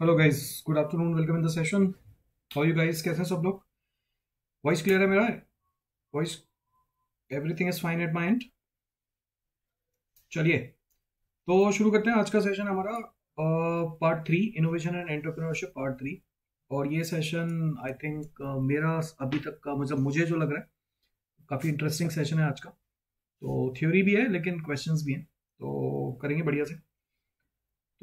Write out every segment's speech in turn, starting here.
Hello guys, good afternoon, welcome in the session. How you guys, कैसे हैं सब लोग? वॉइस क्लियर है मेरा? Voice, everything is fine at my and. चलिए, तो शुरू करते हैं आज का सेशन हमारा। Part 3, innovation and entrepreneurship part 3। और ये सेशन आई थिंक मेरा अभी तक का मतलब मुझे जो लग रहा है काफ़ी इंटरेस्टिंग सेशन है आज का। तो थ्योरी भी है लेकिन क्वेश्चंस भी हैं, तो करेंगे बढ़िया से।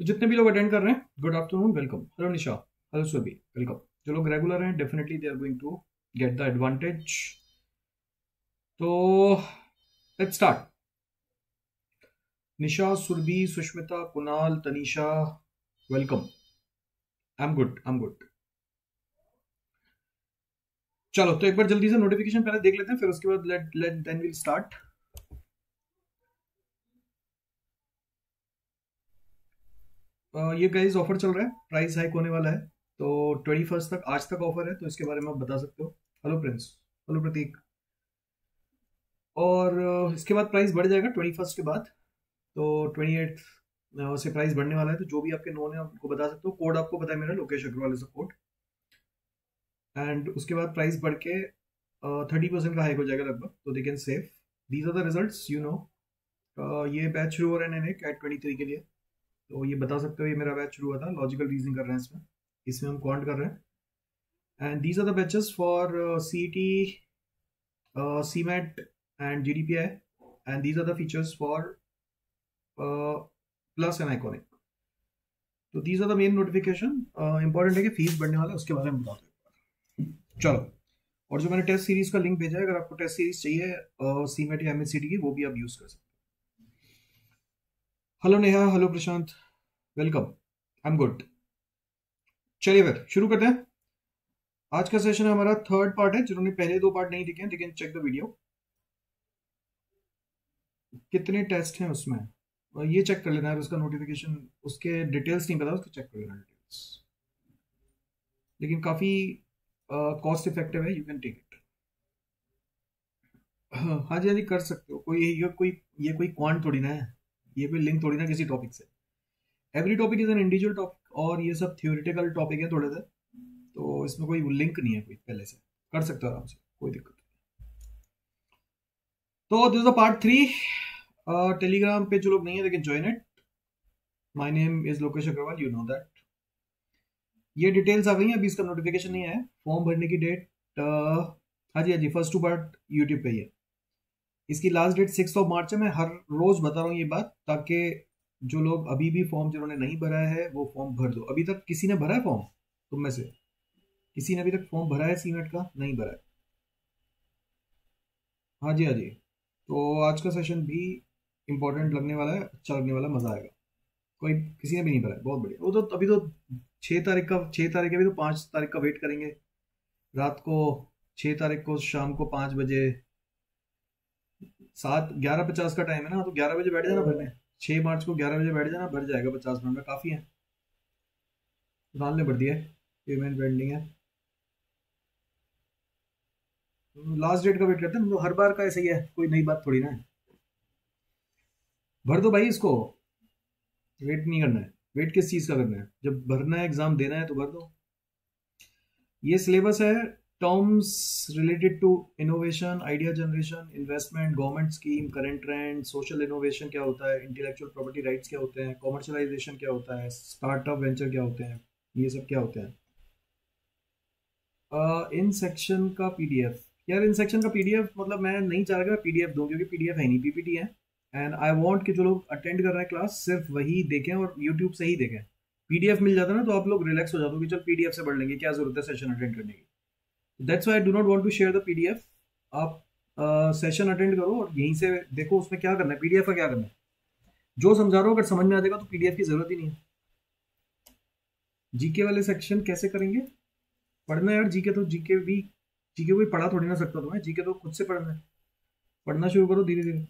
तो जितने भी लोग अटेंड कर रहे हैं, good afternoon, welcome. Hello Nisha, hello Subi, welcome. जो लोग रेगुलर हैं definitely they are going to get the advantage. तो let's start. Nisha, Surabhi, Sushmita, Kunal, Tanisha, welcome. I am good, I am good. चलो, तो एक बार जल्दी से नोटिफिकेशन पहले देख लेते हैं, फिर उसके बाद late late then will start. ये गाइस ऑफर चल रहा है, प्राइस हाइक होने वाला है। तो 21 तक, आज तक ऑफर है, तो इसके बारे में आप बता सकते हो। हेलो प्रिंस, हेलो प्रतीक। और इसके बाद प्राइस बढ़ जाएगा 21 के बाद। तो 28 से प्राइस बढ़ने वाला है, तो जो भी आपके नोन है आप उनको बता सकते हो। कोड आपको पता है मेरा, Lokesh Agarwal is code. And उसके बाद प्राइस बढ़ के 30% का हाइक हो जाएगा लगभग, तो they can save. These are the results, you know. ये बैच शुरू हो रहा है कैट 23 के लिए। तो ये बता सकते हो, ये मेरा बैच शुरू हुआ था, लॉजिकल रीजनिंग कर रहे हैं इसमें। इसमें हम क्वांट कर रहे हैं। And these are the batches for C T, C MAT and G D P I. And these are the features for plus and iconic. तो these are the main notification. Important है कि fees बढ़ने वाला है, उसके बारे में बता दो। चलो, और जो मैंने टेस्ट सीरीज का लिंक भेजा है, अगर आपको टेस्ट सीरीज चाहिए सीमेट या एमएससीटी की, वो भी आप यूज कर सकते हो। Hello Neha, hello Prashant, welcome. I am good. चलिए फिर शुरू करते हैं। आज का सेशन हमारा थर्ड पार्ट है। जिन्होंने पहले दो पार्ट नहीं देखे हैं, लेकिन चेक द वीडियो। कितने टेस्ट हैं उसमें, और ये चेक कर लेना है उसका नोटिफिकेशन। उसके डिटेल्स नहीं पता, उसको चेक कर लेना डिटेल्स। लेकिन काफी कॉस्ट इफेक्टिव है, यू कैन टेक इट। हाँ जी, हाँ जी, कर सकते हो। कोई क्वांट थोड़ी ना है, ये कोई लिंक थोड़ी ना किसी टॉपिक से। Every topic is an individual topic, और ये सब थियोरिटिकल टॉपिक है थोड़े से। तो इसमें कोई लिंक नहीं है कोई पहले से। कर सकते हो आराम से, कोई दिक्कत नहीं। तो this is the part 3। Telegram पे जो लोग नहीं है, लेकिन join it. My name is Lokesh Agarwal, you know that. ये डिटेल्स आ गई हैं, अभी इसका नोटिफिकेशन नहीं आया। फॉर्म भरने की डेट, हाँ जी, हाँ जी, फर्स्ट टू पार्ट यूट्यूब पे ही है। इसकी लास्ट डेट 6 मार्च है। मैं हर रोज बता रहा हूँ ये बात, ताकि जो लोग अभी भी फॉर्म जिन्होंने नहीं भरा है वो फॉर्म भर दो। अभी तक किसी ने भरा है फॉर्म? तुम में से किसी ने अभी तक फॉर्म भरा है सीमेट का? नहीं भरा है? हाँ जी, हाँ जी। तो आज का सेशन भी इंपॉर्टेंट लगने वाला है, अच्छा लगने वाला है, मजा आएगा। कोई किसी ने भी नहीं भरा है, बहुत बढ़िया। वो तो अभी तो 6 तारीख का, 6 तारीख है, अभी तो 5 तारीख का वेट करेंगे रात को। 6 तारीख को शाम को 5 बजे, 7:11:50 का टाइम है ना, तो 11 बजे बैठ जाना भरने। 6 मार्च को 11 बजे बैठ जाना, भर जाएगा 50 मिनट में, काफी है। डाल ने भर दिया है, पेमेंट पेंडिंग है। लास्ट डेट का वेट करते हैं, मतलब हर बार का ऐसा ही है, कोई नई बात थोड़ी ना है। भर दो भाई इसको, वेट नहीं करना है। वेट किस चीज का करना है? जब भरना है, एग्जाम देना है, तो भर दो। ये सिलेबस है। Terms related to innovation, idea generation, investment, government scheme, current trend, social innovation क्या होता है, इंटेलेक्चुअल प्रॉपर्टी राइट्स क्या होते हैं, कॉमर्शलाइजेशन क्या होता है, स्टार्टअप वेंचर क्या होते हैं, ये सब क्या होते हैं। इन सेक्शन का पीडीएफ, यार इन सेक्शन का पीडीएफ मतलब मैं नहीं चाह रहा पीडीएफ दूं, क्योंकि पीडीएफ है नहीं, पीपीटी है। एंड आई वांट कि जो लोग अटेंड कर रहे हैं क्लास, सिर्फ वही देखें और यूट्यूब से ही देखें। पीडीएफ मिल जाता ना, तो आप लोग रिलैक्स हो जाते हो कि चल पीडीएफ से पढ़ लेंगे, क्या जरूरत है सेशन अटेंड करने की। That's why I do not want to share the PDF. आप सेशन अटेंड करो और यहीं से देखो उसमें क्या करना है, पीडीएफ का क्या करना है। जो समझा रहा हूँ अगर समझ में आ जाएगा तो पीडीएफ की जरूरत ही नहीं है। जीके वाले सेक्शन कैसे करेंगे? पढ़ना है यार जीके, तो जीके भी, जीके कोई पढ़ा थोड़ी ना सकता तुम्हें, जीके तो खुद से पढ़ना है। पढ़ना शुरू करो धीरे धीरे।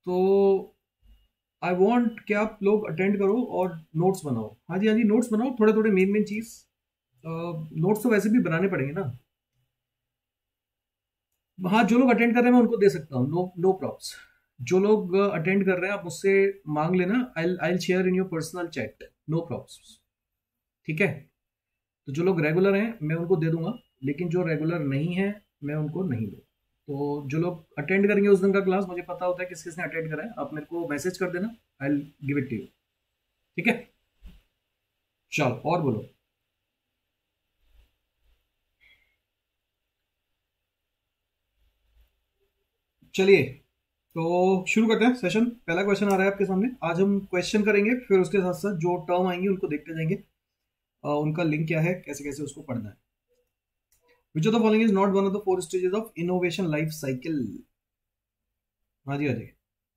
तो आई वांट कि आप लोग अटेंड करो और नोट्स बनाओ। हाँ जी, हाँ जी, नोट्स बनाओ, थोड़े थोड़े मेन मेन चीज। नोट्स तो वैसे भी बनाने पड़ेंगे ना। हाँ, जो लोग अटेंड कर रहे हैं मैं उनको दे सकता हूँ, नो नो प्रॉब्स। जो लोग अटेंड कर रहे हैं आप मुझसे मांग लेना, I share in your personal chat, no problem. ठीक है, तो जो लोग रेगुलर हैं मैं उनको दे दूंगा, लेकिन जो रेगुलर नहीं है मैं उनको नहीं दूँ। तो जो लोग अटेंड करेंगे उस दिन का क्लास, मुझे पता होता है किस किसने अटेंड करा है, आप मेरे को मैसेज कर देना, I give it to you. ठीक है, चलो और बोलो। चलिए तो शुरू करते हैं सेशन। पहला क्वेश्चन आ रहा है आपके सामने। आज हम क्वेश्चन करेंगे, फिर उसके साथ साथ जो टर्म आएंगे उनको देखते जाएंगे, उनका लिंक क्या है, कैसे कैसे उसको पढ़ना है। विच of the following is not one of the four stages of innovation life cycle? हाँ जी हाँ जी,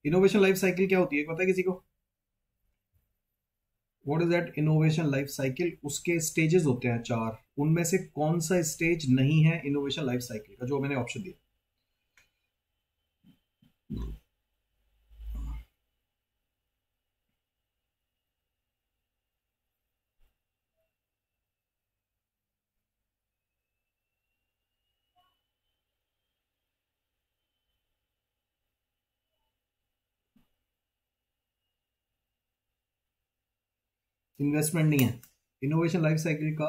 इनोवेशन लाइफ साइकिल क्या होती है पता है किसी को? What is that innovation life cycle? उसके स्टेजेस होते हैं 4, उनमें से कौन सा स्टेज नहीं है इनोवेशन लाइफ साइकिल का, जो मैंने ऑप्शन दिया? इन्वेस्टमेंट नहीं है इनोवेशन लाइफ साइकिल का।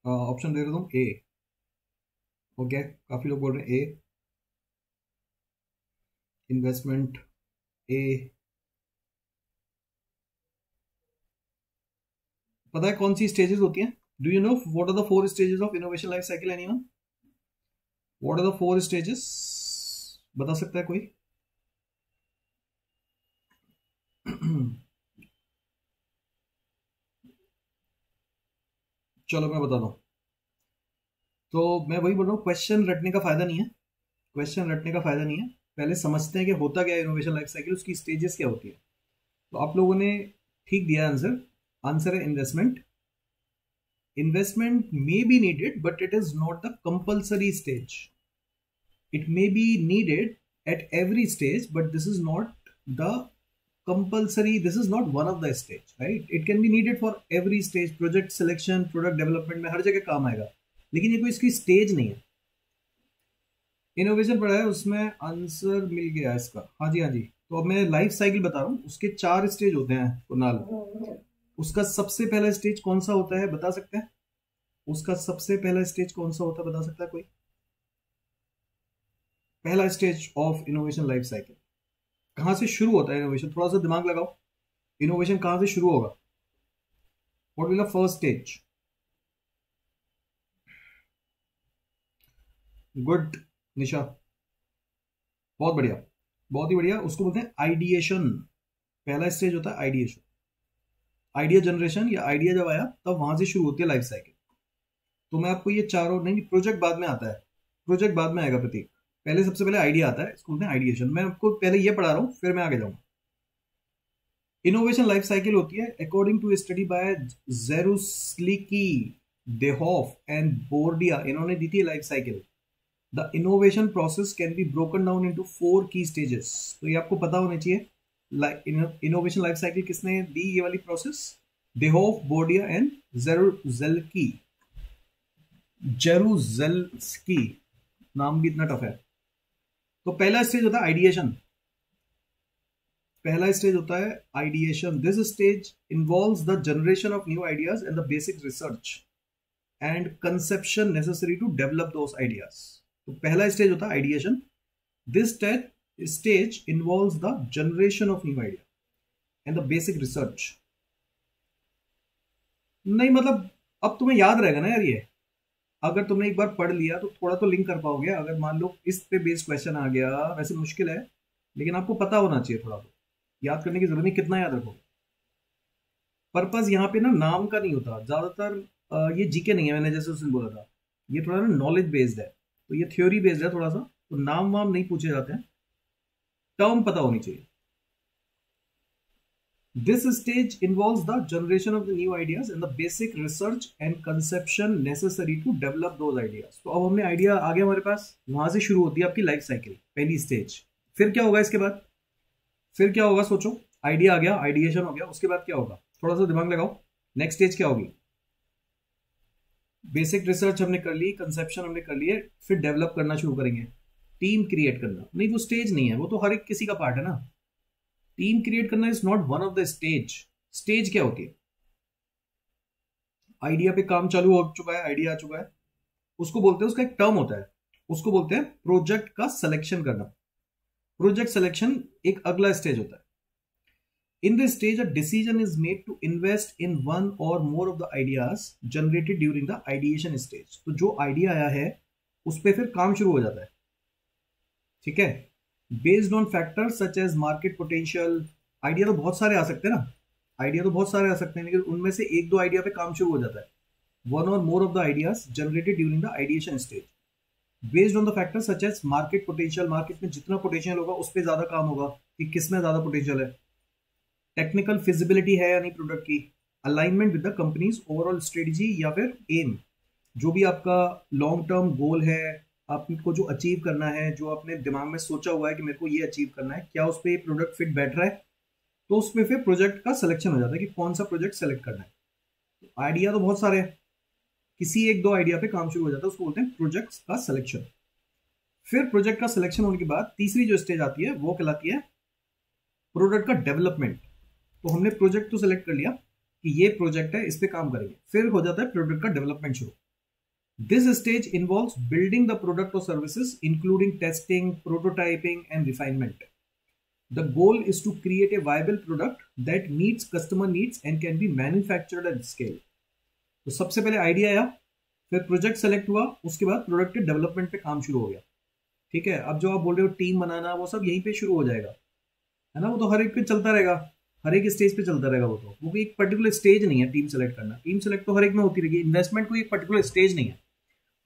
ऑप्शन दे रहा हूँ ए। ओके, काफी लोग बोल रहे हैं ए, इन्वेस्टमेंट ए। पता है कौन सी स्टेजेस होती हैं? Do you know what are the 4 stages of innovation life cycle? Anyone? What are the 4 stages? बता सकता है कोई? चलो मैं बताता हूँ। तो मैं वही बोल रहा हूँ, क्वेश्चन रटने का फायदा नहीं है, क्वेश्चन रटने का फायदा नहीं है। पहले समझते हैं कि होता क्या है इनोवेशन लाइफ साइकिल, उसकी स्टेजेस क्या होती है। तो आप लोगों ने ठीक दिया आंसर। आंसर है investment. Investment may be needed, but it is not the compulsory stage. It may be needed at every stage, but this is not the compulsory. This is not one of the stage, right? It can be needed for every stage. Project selection, product development में हर जगह काम आएगा, लेकिन ये कोई इसकी stage नहीं है। इनोवेशन पढ़ा है उसमें आंसर मिल गया इसका। हाँ जी हाँ जी। तो अब मैं लाइफ साइकिल बता रहा हूँ, उसके 4 स्टेज होते हैं कुणाल। उसका सबसे पहला स्टेज कौन सा होता है बता सकते हैं? उसका सबसे पहला स्टेज कौन सा होता है बता सकता है कोई? पहला stage of innovation life cycle कहां से शुरू होता है इनोवेशन? थोड़ा सा दिमाग लगाओ, इनोवेशन कहां से शुरू होगा? What will the first stage? Good Nisha, बहुत बढ़िया, बहुत ही बढ़िया। उसको बोलते हैं आइडिएशन। पहला स्टेज होता है आइडिएशन, आइडिया जनरेशन, या आइडिया जब आया तब वहां से शुरू होती है लाइफ साइकिल। तो मैं आपको ये चारों, नहीं प्रोजेक्ट बाद में आता है, प्रोजेक्ट बाद में आएगा प्रतीक। पहले सबसे पहले आइडिया आता है, इसको बोलते हैं आइडिएशन। मैं आपको पहले ये पढ़ा रहा हूं, फिर मैं आगे जाऊंगा। इनोवेशन लाइफ साइकिल होती है अकॉर्डिंग टू स्टडी बाय जेरुस्लिकी, देहोफ एंड बोर्डिया, इन्होंने दी थी life cycle. The innovation process can be broken down into 4 की स्टेजेस। तो ये आपको पता होना चाहिए। इनोवेशन लाइफ साइकिल किसने दी ये वाली प्रोसेस? देहोफ, बोर्डिया एंड जेरुस्लिकी। जेरुजेल्स्की, नाम भी इतना टफ है। तो पहला स्टेज होता है आइडिएशन। पहला स्टेज होता है ideation. This stage involves the generation of new ideas and the basic research and conception necessary to develop those ideas. तो पहला स्टेज होता है ideation. This stage involves the generation of new idea and the basic research. नहीं मतलब अब तुम्हें याद रहेगा ना यार, ये अगर तुमने एक बार पढ़ लिया तो थोड़ा तो लिंक कर पाओगे। अगर मान लो इस पे बेस्ड क्वेश्चन आ गया, वैसे मुश्किल है लेकिन आपको पता होना चाहिए, थोड़ा तो याद करने की जरूरत नहीं, कितना याद रखोगे। पर्पस यहाँ पे ना नाम का नहीं होता ज्यादातर। ये जीके नहीं है, मैंने जैसे उसने बोला था, ये थोड़ा ना नॉलेज बेस्ड है, तो ये थ्योरी बेस्ड है थोड़ा सा। तो नाम वाम नहीं पूछे जाते हैं, टर्म पता होनी चाहिए। This stage involves the generation of the new ideas and the basic research and conception necessary to develop those ideas. तो अब हमने आइडिया आ गया हमारे पास, वहां से शुरू होती है आपकी लाइफ साइकिल, पहली स्टेज। फिर क्या होगा इसके बाद? फिर क्या होगा सोचो। आइडिया आ गया, आइडिएशन हो गया, उसके बाद क्या होगा? थोड़ा सा दिमाग लगाओ। नेक्स्ट स्टेज क्या होगी? बेसिक रिसर्च हमने कर ली, कंसेप्शन हमने कर लिए, फिर डेवलप करना शुरू करेंगे। टीम क्रिएट करना, नहीं वो स्टेज नहीं है, वो तो हर एक किसी का पार्ट है ना। टीम क्रिएट करना is not one of the stage. Stage क्या होती है? आइडिया पे काम चालू हो चुका है, आइडिया आ चुका है, उसको बोलते हैं, उसका एक टर्म होता है, उसको बोलते हैं प्रोजेक्ट का सिलेक्शन करना। प्रोजेक्ट सिलेक्शन एक अगला स्टेज होता है। In this stage, a decision is made to invest in one or more of the ideas generated during the ideation stage. तो जो आइडिया आया है उस पर फिर काम शुरू हो जाता है, ठीक है। Based on factors such as market potential, idea तो बहुत सारे आ सकते हैं ना, आइडिया तो बहुत सारे आ सकते हैं, लेकिन उनमें से एक दो आइडिया पे काम शुरू हो जाता है। One or more of the ideas generated during the ideation stage, based on the factors such as market potential, market में जितना पोटेंशियल होगा उस पर ज्यादा काम होगा कि किसमें ज्यादा पोटेंशियल है। टेक्निकल फिजिबिलिटी है या नहीं प्रोडक्ट की, alignment with the companies overall strategy या फिर एम, जो भी आपका लॉन्ग टर्म गोल है, आपको जो अचीव करना है, जो आपने दिमाग में सोचा हुआ है कि मेरे को ये अचीव करना है, क्या उस पर ये प्रोडक्ट फिट बैठ रहा है, तो उसमें फिर प्रोजेक्ट का सिलेक्शन हो जाता है कि कौन सा प्रोजेक्ट सेलेक्ट करना है। तो आइडिया तो बहुत सारे हैं, किसी एक दो आइडिया पे काम शुरू हो जाता है, उसको बोलते हैं प्रोजेक्ट का सिलेक्शन। फिर प्रोजेक्ट का सिलेक्शन होने के बाद तीसरी जो स्टेज आती है वो कहलाती है प्रोडक्ट का डेवलपमेंट। तो हमने प्रोजेक्ट तो सिलेक्ट कर लिया कि ये प्रोजेक्ट है, इस पे काम करेंगे, फिर हो जाता है प्रोडक्ट का डेवलपमेंट शुरू। This stage involves building the product और services including testing, prototyping and refinement. The goal is to create a viable product that meets customer needs and can be manufactured at scale. तो सबसे पहले idea आया, फिर project select हुआ, उसके बाद product के डेवलपमेंट पे काम शुरू हो गया, ठीक है। अब जो आप बोल रहे हो टीम बनाना, वो सब यहीं पे शुरू हो जाएगा, है ना। वो तो हर एक पे चलता रहेगा, हर एक स्टेज पे चलता रहेगा। वो तो वो एक पर्टिकुलर स्टेज नहीं है टीम सेलेक्ट करना, टीम सेलेक्ट तो हर एक में होती रहेगी। इन्वेस्टमेंट कोई एक पर्टिकुलर स्टेज नहीं है।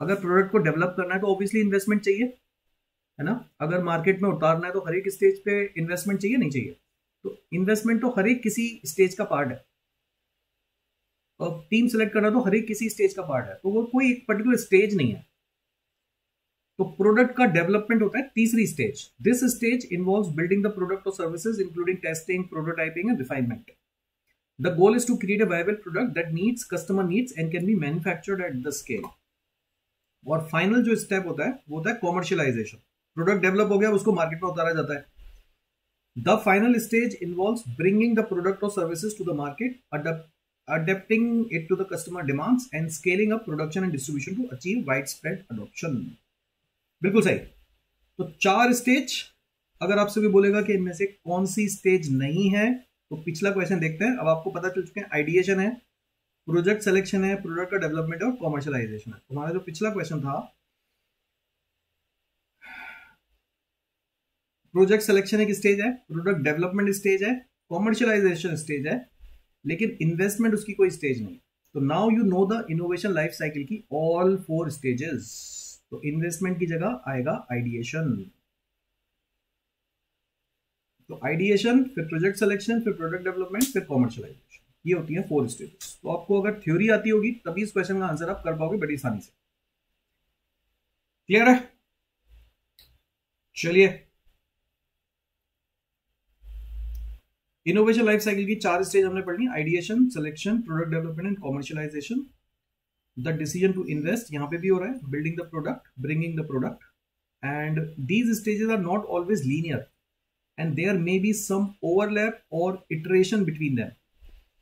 अगर प्रोडक्ट को डेवलप करना है तो ऑब्वियसली इन्वेस्टमेंट चाहिए, है ना। अगर मार्केट में उतारना है तो हर एक स्टेज पे इन्वेस्टमेंट चाहिए, नहीं चाहिए। तो इन्वेस्टमेंट तो हर एक किसी स्टेज का पार्ट है, और टीम सेलेक्ट करना तो हर एक किसी स्टेज का पार्ट है। तो वो कोई एक पर्टिकुलर स्टेज नहीं है। तो प्रोडक्ट का डेवलपमेंट होता है तीसरी stage. This stage involves building the product और services including testing, prototyping and refinement. The goal is to create a viable product that meets customer needs and can be manufactured at the scale. और final जो step होता है वो होता है commercialisation. Product develop हो गया, उसको मार्केट में उतारा जाता है। The final stage involves bringing the product और services to the market, adapting it to the customer demands and scaling up production and distribution to achieve widespread adoption। बिल्कुल सही। तो 4 स्टेज। अगर आपसे भी बोलेगा कि इनमें से कौन सी स्टेज नहीं है, तो पिछला क्वेश्चन देखते हैं। अब आपको पता चल चुके हैं, आइडिएशन है, प्रोजेक्ट सिलेक्शन है, प्रोडक्ट का डेवलपमेंट है और कॉमर्शियलाइजेशन है। तुम्हारा जो पिछला क्वेश्चन था, प्रोजेक्ट सिलेक्शन एक स्टेज है, प्रोडक्ट डेवलपमेंट स्टेज है, कॉमर्शियलाइजेशन स्टेज है, लेकिन इन्वेस्टमेंट उसकी कोई स्टेज नहीं। तो now you know the innovation life cycle की ऑल 4 स्टेजेस। तो इन्वेस्टमेंट की जगह आएगा आइडिएशन। तो आइडिएशन, फिर प्रोजेक्ट सिलेक्शन, फिर प्रोडक्ट डेवलपमेंट, फिर कॉमर्शियलाइजेशन, ये होती है 4 स्टेजेस। तो आपको अगर थ्योरी आती होगी तभी इस क्वेश्चन का आंसर आप कर पाओगे बड़ी आसानी से। क्लियर है? चलिए, इनोवेशन लाइफ साइकिल की 4 स्टेज हमने पढ़ ली। Ideation, selection, product development and commercialisation. The decision to invest यहां पे भी हो रहा है, building the product, bringing the product, and these stages are not always linear and there may be some overlap और इटरेशन बिटवीन देम।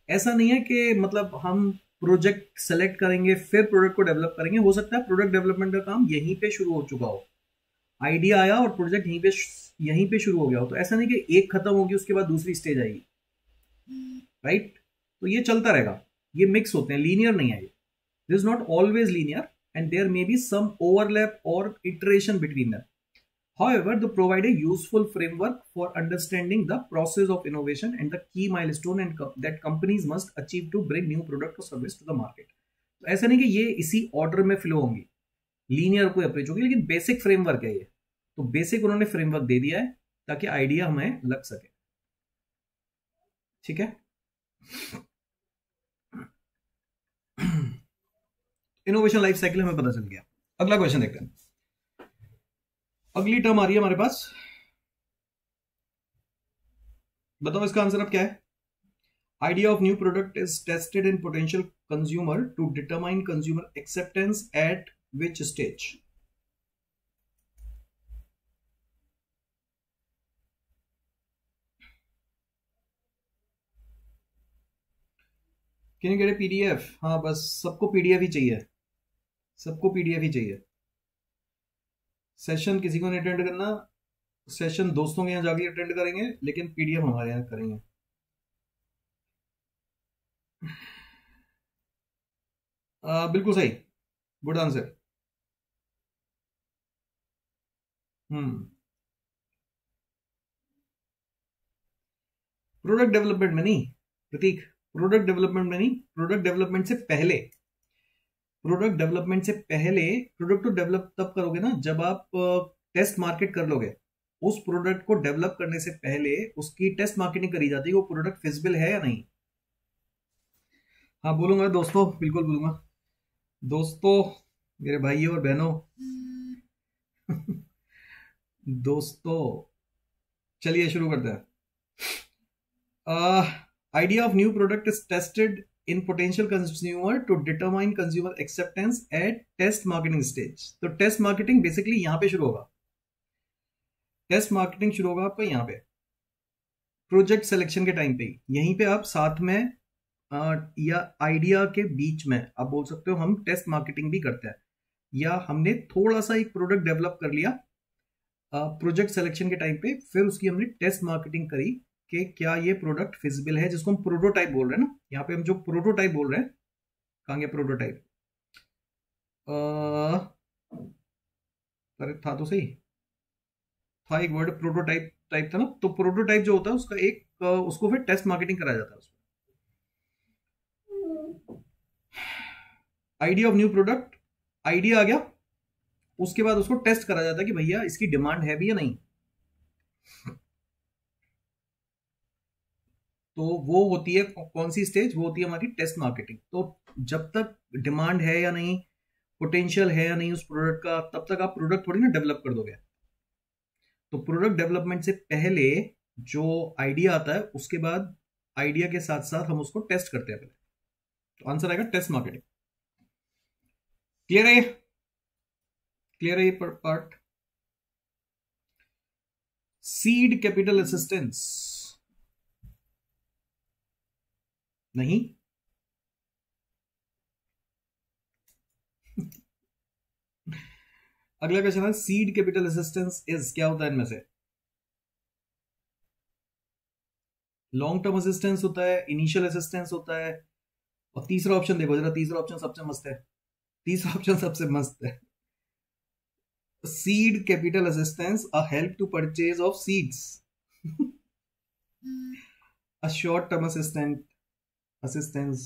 ऐसा नहीं है कि मतलब हम प्रोजेक्ट सेलेक्ट करेंगे फिर प्रोडक्ट को डेवलप करेंगे। हो सकता है प्रोडक्ट डेवलपमेंट का काम यहीं पे शुरू हो चुका हो, आइडिया आया और प्रोजेक्ट यहीं पे शुरू हो गया हो। तो ऐसा नहीं कि एक खत्म होगी उसके बाद दूसरी स्टेज आएगी, राइट। तो ये चलता रहेगा, ये मिक्स होते हैं, लीनियर नहीं है ये। This is not always linear and there may be some overlap और iteration between them. However, they provide a useful framework for understanding the process of innovation and the key milestone and that companies must achieve to bring new product or service to the market। तो ऐसा नहीं कि ये इसी order में flow होंगी, linear कोई approach होगी, लेकिन बेसिक फ्रेमवर्क है ये। तो बेसिक उन्होंने फ्रेमवर्क दे दिया है ताकि आइडिया हमें लग सके, ठीक है। इनोवेशन लाइफ साइकिल हमें पता चल गया। अगला क्वेश्चन देखते हैं। अगली टर्म आ रही है हमारे पास, बताओ इसका आंसर अब क्या है। Idea of new product is tested in potential consumer to determine consumer acceptance at which stage. Can you get a PDF? हाँ बस सबको पीडीएफ ही चाहिए, सबको पीडीएफ ही चाहिए। सेशन किसी को नहीं अटेंड करना, सेशन दोस्तों के यहाँ जाके अटेंड करेंगे, लेकिन पीडीएफ हमारे यहाँ करेंगे। बिल्कुल सही, गुड आंसर। हम्म। प्रोडक्ट डेवलपमेंट में नहीं प्रतीक, प्रोडक्ट डेवलपमेंट में नहीं, प्रोडक्ट डेवलपमेंट से पहले, प्रोडक्ट डेवलपमेंट से पहले। प्रोडक्ट तो डेवलप तब करोगे ना जब आप टेस्ट मार्केट कर लोगे। उस प्रोडक्ट को डेवलप करने से पहले उसकी टेस्ट मार्केटिंग करी जाती है, वो प्रोडक्ट फिजिबल है या नहीं। हाँ बोलूंगा दोस्तों, बिल्कुल बोलूंगा दोस्तों, मेरे भाइयों और बहनों। दोस्तों चलिए शुरू करते हैं। Idea of new product is tested in potential consumer to determine consumer acceptance at test marketing stage। तो टेस्ट मार्केटिंग बेसिकली यहां पे शुरू होगा, टेस्ट मार्केटिंग शुरू होगा आपका यहाँ पे प्रोजेक्ट सिलेक्शन के टाइम पे ही। यहीं पे आप साथ में या आइडिया के बीच में आप बोल सकते हो हम टेस्ट मार्केटिंग भी करते हैं, या हमने थोड़ा सा एक प्रोडक्ट डेवलप कर लिया प्रोजेक्ट सिलेक्शन के टाइम पे, फिर उसकी हमने टेस्ट मार्केटिंग करी कि क्या ये प्रोडक्ट फिजिबल है, जिसको हम प्रोटोटाइप बोल रहे हैं ना। यहाँ पे हम जो प्रोटोटाइप बोल रहे हैं, कहाँ गया प्रोटोटाइप? अरे था तो सही, था एक वर्ड प्रोटोटाइप, टाइप था ना। तो प्रोटोटाइप जो होता है उसका एक उसको फिर टेस्ट मार्केटिंग कराया जाता है उसमें। Idea of new product, idea आ गया, उसके बाद उसको टेस्ट करा जाता है कि भैया इसकी डिमांड है भी या नहीं। तो वो होती है कौन सी स्टेज? वो होती है हमारी टेस्ट मार्केटिंग। तो जब तक डिमांड है या नहीं, पोटेंशियल है या नहीं उस प्रोडक्ट का, तब तक आप प्रोडक्ट थोड़ी ना डेवलप कर दोगे। तो प्रोडक्ट डेवलपमेंट से पहले जो आइडिया आता है, उसके बाद आइडिया के साथ साथ हम उसको टेस्ट करते हैं पहले। तो आंसर आएगा टेस्ट मार्केटिंग। क्लियर है? क्लियर है ये पार्ट? सीड कैपिटल असिस्टेंस नहीं। अगला क्वेश्चन है सीड कैपिटल असिस्टेंस इज, क्या होता है इनमें से? लॉन्ग टर्म असिस्टेंस होता है, इनिशियल असिस्टेंस होता है, और तीसरा ऑप्शन देखो जरा, तीसरा ऑप्शन सबसे मस्त है, तीसरा ऑप्शन सबसे मस्त है। Seed capital assistance, a help to purchase of seeds. A short term assistant assistance.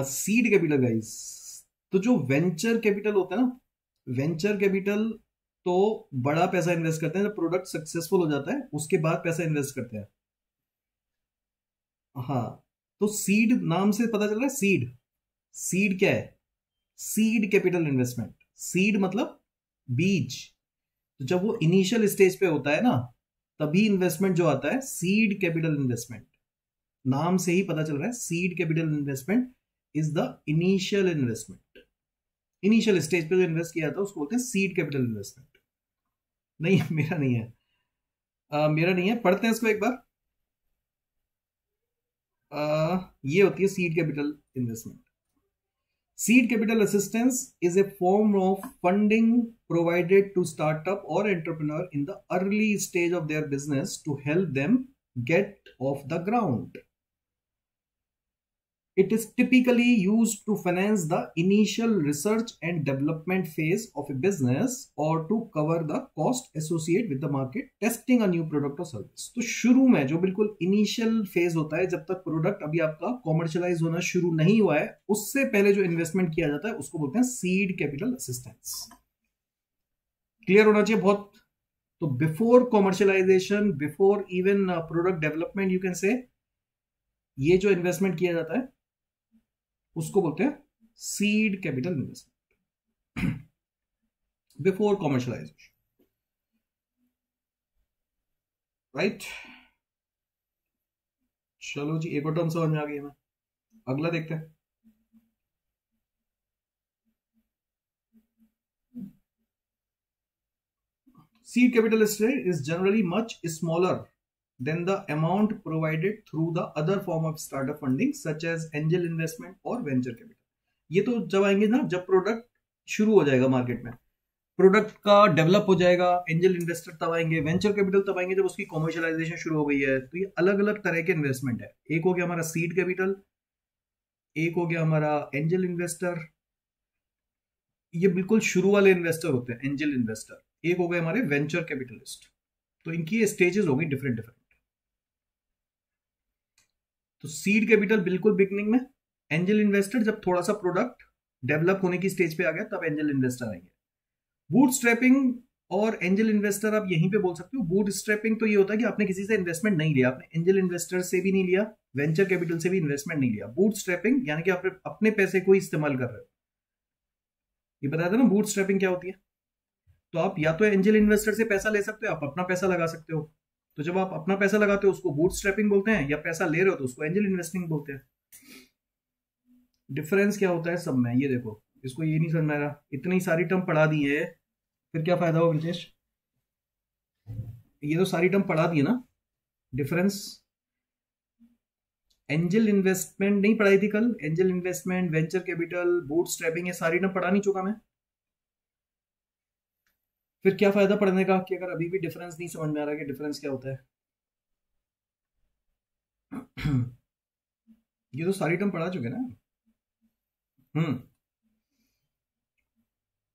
Seed capital guys, तो जो वेंचर कैपिटल होता है ना, वेंचर कैपिटल तो बड़ा पैसा इन्वेस्ट करते हैं, जब प्रोडक्ट सक्सेसफुल हो जाता है उसके बाद पैसा इन्वेस्ट करते हैं। हाँ, तो सीड नाम से पता चल रहा है, सीड, सीड क्या है? Seed capital investment. सीड मतलब बीज। तो जब वो इनिशियल स्टेज पे होता है ना, तभी इन्वेस्टमेंट जो आता है सीड कैपिटल इन्वेस्टमेंट। नाम से ही पता चल रहा है seed capital investment is the initial investment. Initial stage पे जो इन्वेस्ट किया था उसको बोलते हैं सीड कैपिटल इन्वेस्टमेंट। नहीं मेरा नहीं है, मेरा नहीं है, पढ़ते हैं इसको एक बार। ये होती है seed capital investment. Seed capital assistance is a form of funding provided to startup or entrepreneur in the early stage of their business to help them get off the ground. It is typically used to finance the initial research and development phase of a business or to cover the cost associated with the market testing a new product or service। तो शुरू में जो बिल्कुल initial phase होता है, जब तक product अभी आपका कॉमर्शियलाइज होना शुरू नहीं हुआ है, उससे पहले जो इन्वेस्टमेंट किया जाता है उसको बोलते हैं सीड कैपिटल असिस्टेंस। क्लियर होना चाहिए बहुत। तो before commercialisation, before even product development, you can say, ये जो इन्वेस्टमेंट किया जाता है उसको बोलते हैं seed capital investment, before commercialisation. Right, चलो जी, एक और टर्म समझ में आ गई हमें। अगला देखते हैं। Seed capital is generally much smaller than the amount provided through the other form of startup funding such as angel investment or venture capital. ये तो जब आएंगे ना, जब प्रोडक्ट शुरू हो जाएगा मार्केट में, प्रोडक्ट का डेवलप हो जाएगा, एंजल इन्वेस्टर तब आएंगे, वेंचर कैपिटल तब आएंगे जब उसकी कॉमर्शियलाइजेशन शुरू हो गई है। तो ये अलग अलग तरह के इन्वेस्टमेंट है। एक हो गया हमारा सीड कैपिटल, एक हो गया हमारा एंजल इन्वेस्टर, ये बिल्कुल शुरू वाले इन्वेस्टर होते हैं एंजल इन्वेस्टर। एक हो गए हमारे वेंचर कैपिटलिस्ट। तो इनकी स्टेजेस होगी डिफरेंट डिफरेंट। तो सीड कैपिटल बिल्कुल बिगनिंग में, एंजल इन्वेस्टर जब थोड़ा सा प्रोडक्ट डेवलप होने की स्टेज पे आ गया तब एंजल इन्वेस्टर आएंगे। बूटस्ट्रैपिंग और एंजल इन्वेस्टर आप यहीं पे बोल सकते हो। बूटस्ट्रैपिंग तो ये होता है कि आपने किसी से इन्वेस्टमेंट नहीं लिया, आपने एंजल इन्वेस्टर से भी नहीं लिया, वेंचर कैपिटल से भी इन्वेस्टमेंट नहीं लिया। बूटस्ट्रैपिंग यानी कि आप अपने पैसे को इस्तेमाल कर रहे हो। ये बताया था ना बूटस्ट्रैपिंग क्या होती है। तो आप या तो एंजल इन्वेस्टर से पैसा ले सकते हो, आप अपना पैसा लगा सकते हो। तो जब आप अपना पैसा लगाते हो उसको बूटस्ट्रैपिंग बोलते हैं, या पैसा ले रहे हो तो उसको एंजल इन्वेस्टिंग बोलते हैं। डिफरेंस क्या होता है सब में, ये देखो। इसको ये नहीं समझ में आ रहा, इतनी सारी टर्म पढ़ा दी है, फिर क्या फायदा हो ब्रिजेश? ये तो सारी टर्म पढ़ा दी है ना। डिफरेंस, एंजल इन्वेस्टमेंट नहीं पढ़ाई थी कल? Angel investment, venture capital, bootstrapping, ये सारी टर्म पढ़ा नहीं चुका मैं? फिर क्या फायदा पढ़ने का कि अगर अभी भी डिफरेंस नहीं समझ में आ रहा कि डिफरेंस क्या होता है। ये तो सारी टर्म पढ़ा चुके ना।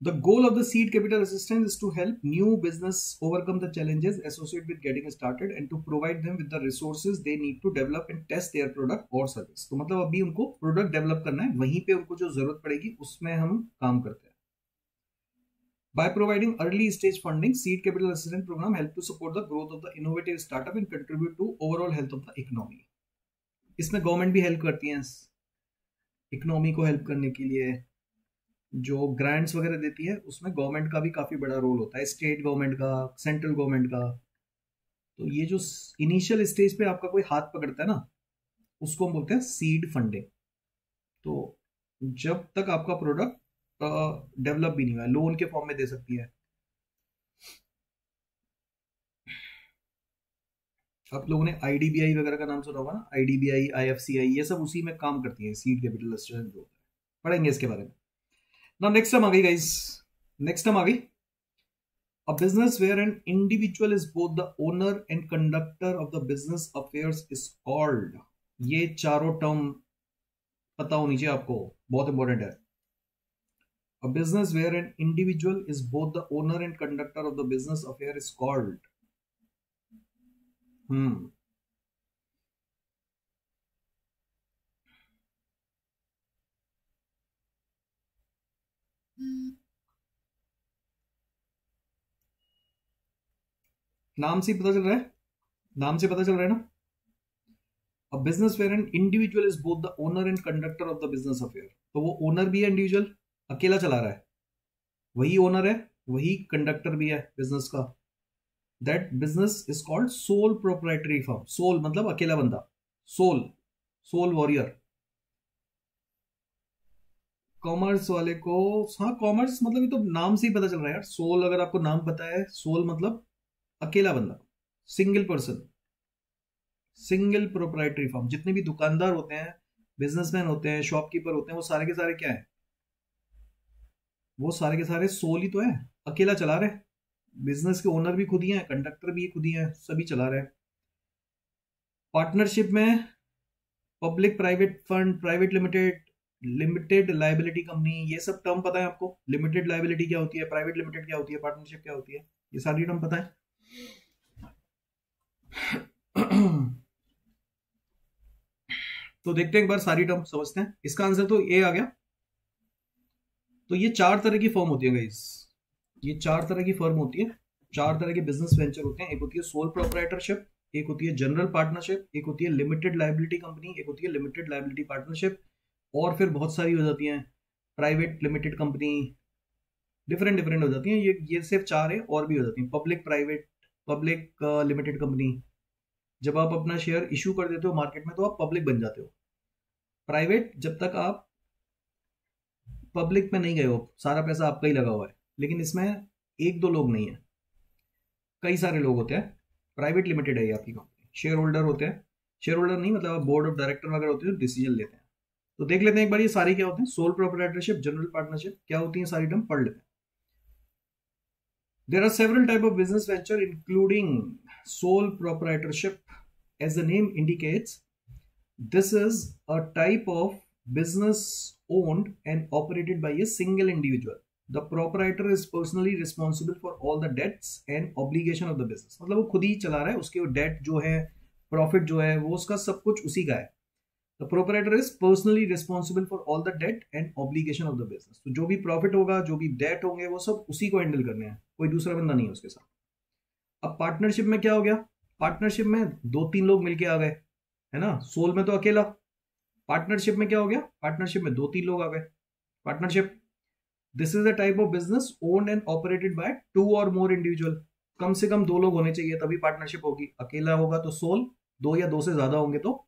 The goal of the seed capital assistance is to help new business overcome the challenges associated with getting started and to provide them with the resources they need to develop and test their product or service. तो मतलब अभी उनको product develop करना है, वहीं पे उनको जो जरूरत पड़ेगी उसमें हम काम करते हैं। By providing early stage funding, seed capital assistance program help to support the growth of the innovative startup and contribute to overall health of the economy. इसमें गवर्नमेंट भी हेल्प करती है इकोनॉमी को हेल्प करने के लिए। जो ग्रांट्स वगैरह देती है उसमें गवर्नमेंट का भी काफी बड़ा रोल होता है, स्टेट गवर्नमेंट का, सेंट्रल गवर्नमेंट का। तो ये जो इनिशियल स्टेज पे आपका कोई हाथ पकड़ता है ना, उसको हम बोलते हैं सीड फंडिंग। तो जब तक आपका प्रोडक्ट डेवलप भी नहीं हुआ, लोन के फॉर्म में दे सकती है। आप लोगों ने आईडीबीआई वगैरह का नाम सुना होगा ना, आईडीबीआई, आईएफसीआई, ये सब उसी में काम करती है, सीड कैपिटल असिस्टेंस जो होता है। पढ़ेंगे इसके बारे में। Now next term आ गई guys, next term आ गई। A business where an individual is both the owner and conductor of the business affairs is called। ये चारों टर्म पता होनी चाहिए आपको, बहुत इंपॉर्टेंट है। A business where an individual is both the owner and conductor of the business affair is called। नाम से पता चल रहा है, नाम से पता चल रहा है ना। A business where an individual is both the owner and conductor of the business affair। तो वो ओनर भी है, इंडिविजुअल अकेला चला रहा है, वही ओनर है, वही कंडक्टर भी है बिजनेस का। That business is called sole proprietary firm. Sole मतलब अकेला बंदा, सोल, सोल वॉरियर। कॉमर्स वाले को, हाँ कॉमर्स मतलब ये तो नाम से ही पता चल रहा है यार। सोल अगर आपको नाम पता है, सोल मतलब अकेला बंदा, single person, single proprietary firm. जितने भी दुकानदार होते हैं, बिजनेसमैन होते हैं, शॉपकीपर होते हैं, वो सारे के सारे क्या है? वो सारे के सारे सोल ही तो है, अकेला चला रहे। बिजनेस के ओनर भी खुद ही हैं, कंडक्टर भी खुद ही हैं, सभी चला रहे हैं। पार्टनरशिप में public private fund, private limited, limited liability company, ये सब टर्म पता है आपको। लिमिटेड लाइबिलिटी क्या होती है, प्राइवेट लिमिटेड क्या होती है, पार्टनरशिप क्या होती है, ये सारी टर्म पता है। तो देखते हैं एक बार, सारी टर्म समझते हैं। इसका आंसर तो ए आ गया। तो ये चार तरह की फर्म होती है गाइस, ये चार तरह की फर्म होती है, चार तरह के बिजनेस वेंचर होते हैं। एक होती है सोल प्रोप्राइटरशिप, एक होती है जनरल पार्टनरशिप, एक होती है लिमिटेड लाइबिलिटी कंपनी, एक होती है लिमिटेड लाइबिलिटी पार्टनरशिप, और फिर बहुत सारी हो जाती हैं private limited company, different different हो जाती हैं। ये सिर्फ चार है, और भी हो जाती हैं public private, public limited company. जब आप अपना शेयर इशू कर देते हो मार्केट में तो आप पब्लिक बन जाते हो। प्राइवेट जब तक आप पब्लिक में नहीं गए हो, सारा पैसा आपका ही लगा हुआ है, लेकिन इसमें एक दो लोग नहीं है। कई सारे लोग होते हैं, प्राइवेट लिमिटेड है ये आपकी कंपनी, शेयर होल्डर होते हैं, शेयर होल्डर नहीं मतलब बोर्ड ऑफ डायरेक्टर वगैरह होते हैं, डिसीजन लेते हैं। तो देख लेते हैं एक बार ये सारी क्या होते हैं, सोल प्रोप्राइटरशिप, जनरल पार्टनरशिप, क्या होती है सारी टर्म पढ़ लेते हैं। There are several type of business venture including sole proprietorship. As the name indicates, this is a type of business owned and operated by a single individual. The proprietor is personally responsible for all the debts and obligation of the business. मतलब वो खुद ही चला रहा है, उसके date जो है, profit जो है, वो उसका सब कुछ उसी का है। The proprietor is personally responsible for all the debt and obligation of the business. तो जो भी प्रॉफिट होगा, जो भी डेट होंगे, वो सब उसी को हैंडल करने हैं, कोई दूसरा बंदा नहीं है उसके साथ। अब पार्टनरशिप में क्या हो गया, पार्टनरशिप में 2-3 लोग मिलके आ गए, है ना, सोल में तो अकेला। पार्टनरशिप में क्या हो गया, पार्टनरशिप में 2-3 लोग आ गए। Partnership, this is a type of business owned and operated by 2 और मोर इंडिविजुअल। कम से कम 2 लोग होने चाहिए तभी पार्टनरशिप होगी। अकेला होगा तो सोल, 2 या 2 से ज्यादा होंगे तो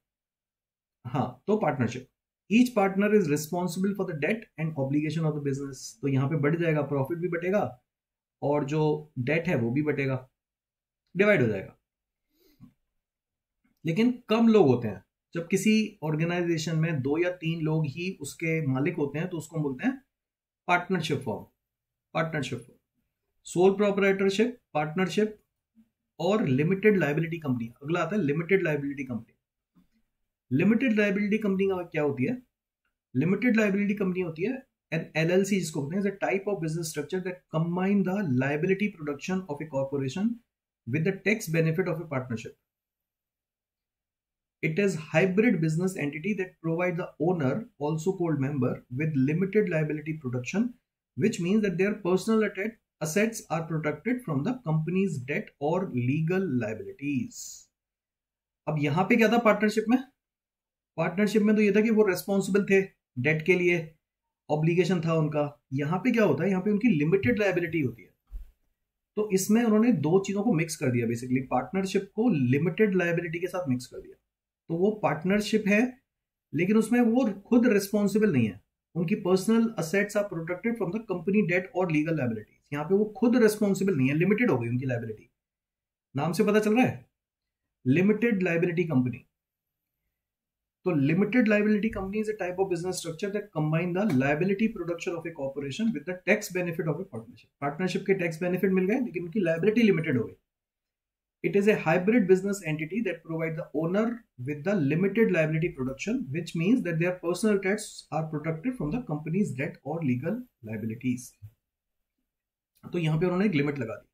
हाँ तो partnership. Each partner is responsible for the debt and obligation of the business. तो यहाँ पे बढ़ जाएगा, प्रॉफिट भी बटेगा और जो डेट है वो भी बटेगा, डिवाइड हो जाएगा। लेकिन कम लोग होते हैं, जब किसी ऑर्गेनाइजेशन में 2 या 3 लोग ही उसके मालिक होते हैं तो उसको बोलते हैं partnership form. Partnership form, sole proprietorship, partnership और लिमिटेड लायबिलिटी कंपनी। अगला आता है limited liability company. Limited liability company का क्या होती है, लिमिटेड लायबिलिटी कंपनी होती है एन एलएलसी जिसको कहते हैं, is a type of business structure that combine the liability production of A corporation with the tax benefit of A partnership. It is hybrid business entity that provide the owner, also called member, with limited liability protection, which means that their personal assets are protected from the company's debt or legal liabilities. अब यहां पे क्या था partnership में, partnership में तो ये था कि वो रेस्पॉन्सिबल थे डेट के लिए, ऑब्लिगेशन था उनका। यहां पे क्या होता है, यहाँ पे उनकी लिमिटेड लायबिलिटी होती है। तो इसमें उन्होंने 2 चीजों को मिक्स कर दिया, बेसिकली पार्टनरशिप को लिमिटेड लायबिलिटी के साथ मिक्स कर दिया। तो वो पार्टनरशिप है लेकिन उसमें वो खुद रिस्पॉन्सिबल नहीं है, उनकी personal assets are protected from the company debt और लीगल लायबिलिटीज। यहाँ पे वो खुद रिस्पॉन्सिबल नहीं है, लिमिटेड हो गई उनकी लायबिलिटी। नाम से पता चल रहा है, लिमिटेड लायबिलिटी कंपनी। तो limited liability company is a type of business structure that combine the liability production of A corporation with the tax benefit of A partnership. Partnership के टैक्स बेनिफिट मिल गए लेकिन उनकी लायबिलिटी लिमिटेड हो गई। It is a hybrid business entity that provide the owner with the limited liability protection, which means that their personal debts are protected from the company's debt or legal liabilities. तो यहाँ पे उन्होंने एक limit लगा दी,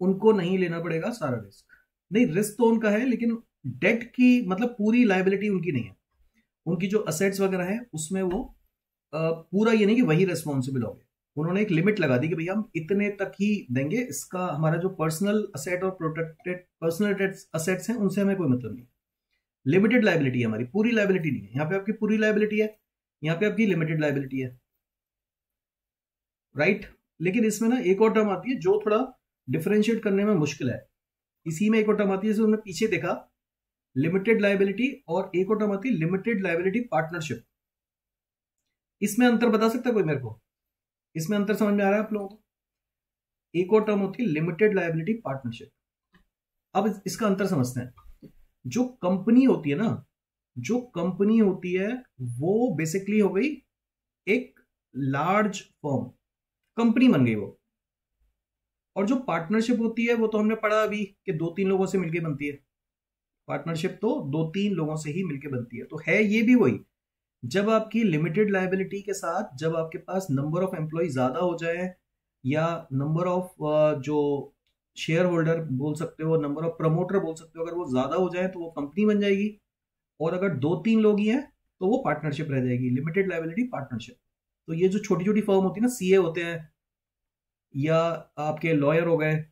उनको नहीं लेना पड़ेगा सारा रिस्क। नहीं, रिस्क तो उनका है लेकिन डेट की मतलब पूरी लायबिलिटी उनकी नहीं है। उनकी जो असेट्स वगैरह है उसमें वो पूरा ये नहीं कि वही रेस्पॉन्सिबल हो गए। उन्होंने एक लिमिट लगा दी कि भैया हम इतने तक ही देंगे, इसका हमारा जो पर्सनल असेट और प्रोटेक्टेड पर्सनल असेट्स हैं उनसे हमें कोई मतलब नहीं। लिमिटेड लायबिलिटी है हमारी, पूरी लायबिलिटी नहीं है। यहाँ पे आपकी पूरी लायबिलिटी है, यहाँ पे आपकी लिमिटेड लायबिलिटी है, राइट। लेकिन इसमें ना एक और टर्म आती है जो थोड़ा डिफरेंशिएट करने में मुश्किल है। इसी में एक और टर्म आती है, जैसे उन्होंने पीछे देखा लिमिटेड लायबिलिटी, और एक और टर्म आती है लिमिटेड लायबिलिटी पार्टनरशिप। इसमें अंतर बता सकता है कोई मेरे को, इसमें अंतर समझ में आ रहा है आप लोगों को? एक और टर्म होती है लिमिटेड लायबिलिटी पार्टनरशिप। अब इसका अंतर समझते हैं। जो कंपनी होती है ना, जो कंपनी होती है वो बेसिकली हो गई एक लार्ज फर्म, कंपनी बन गई वो। और जो पार्टनरशिप होती है वो तो हमने पढ़ा अभी कि 2-3 लोगों से मिलकर बनती है। पार्टनरशिप तो 2-3 लोगों से ही मिलकर बनती है। तो है ये भी वही, जब आपकी लिमिटेड लायबिलिटी के साथ जब आपके पास नंबर ऑफ एम्प्लॉय ज्यादा हो जाए, या नंबर ऑफ जो शेयर होल्डर बोल सकते हो, नंबर ऑफ प्रमोटर बोल सकते हो, अगर वो ज्यादा हो जाए तो वो कंपनी बन जाएगी। और अगर 2-3 लोग ही हैं तो वो पार्टनरशिप रह जाएगी, लिमिटेड लायबिलिटी पार्टनरशिप। तो ये जो छोटी छोटी फर्म होती है ना, सीए होते हैं या आपके लॉयर हो गए,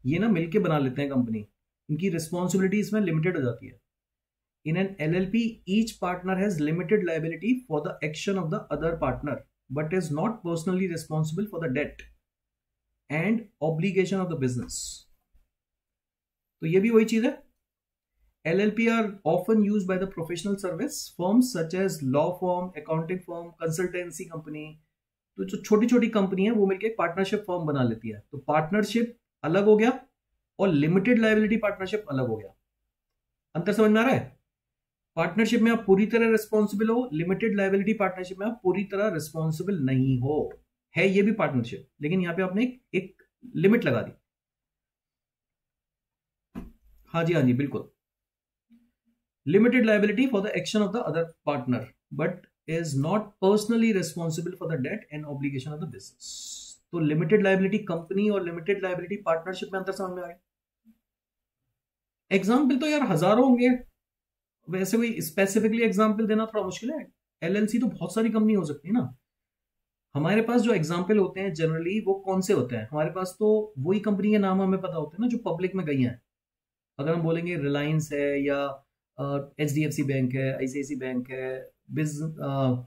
ये ना मिलके बना लेते हैं कंपनी, इनकी रिस्पॉन्सिबिलिटी इसमें लिमिटेड हो जाती है। In an LLP, each partner has limited liability for the action of the other partner, but is not personally responsible for the debt and obligation of the business. तो ये भी वही चीज है। LLP are often used by the professional service firms such as law firm, accounting firm, consultancy company, तो जो छोटी छोटी कंपनी है वो मिलकर एक पार्टनरशिप फर्म बना लेती है। तो पार्टनरशिप अलग हो गया और लिमिटेड लायबिलिटी पार्टनरशिप अलग हो गया। अंतर समझ में आ रहा है? पार्टनरशिप में आप पूरी तरह रिस्पॉन्सिबल हो, लिमिटेड लायबिलिटी पार्टनरशिप में आप पूरी तरह रिस्पॉन्सिबल नहीं हो। है ये भी पार्टनरशिप, लेकिन यहां पे आपने एक लिमिट लगा दी। हाँ जी, हाँ जी, बिल्कुल। Limited liability for the action of the other partner but is not personally responsible for the debt and obligation of the business. तो लिमिटेड लायबिलिटी कंपनी और लिमिटेड लायबिलिटी पार्टनरशिप में अंतर समझ में आ गया। एग्जाम्पल तो यार हजारों होंगे, वैसे कोई स्पेसिफिकली एग्जाम्पल देना थोड़ा मुश्किल है। एलएलसी तो बहुत सारी कंपनी हो सकती है ना। हमारे पास जो एग्जाम्पल होते हैं जनरली वो कौन से होते हैं? हमारे पास तो वही कंपनी के नाम हमें पता होते हैं ना जो पब्लिक में गई हैं। अगर हम बोलेंगे रिलायंस है या HDFC बैंक है, ICICI बैंक है,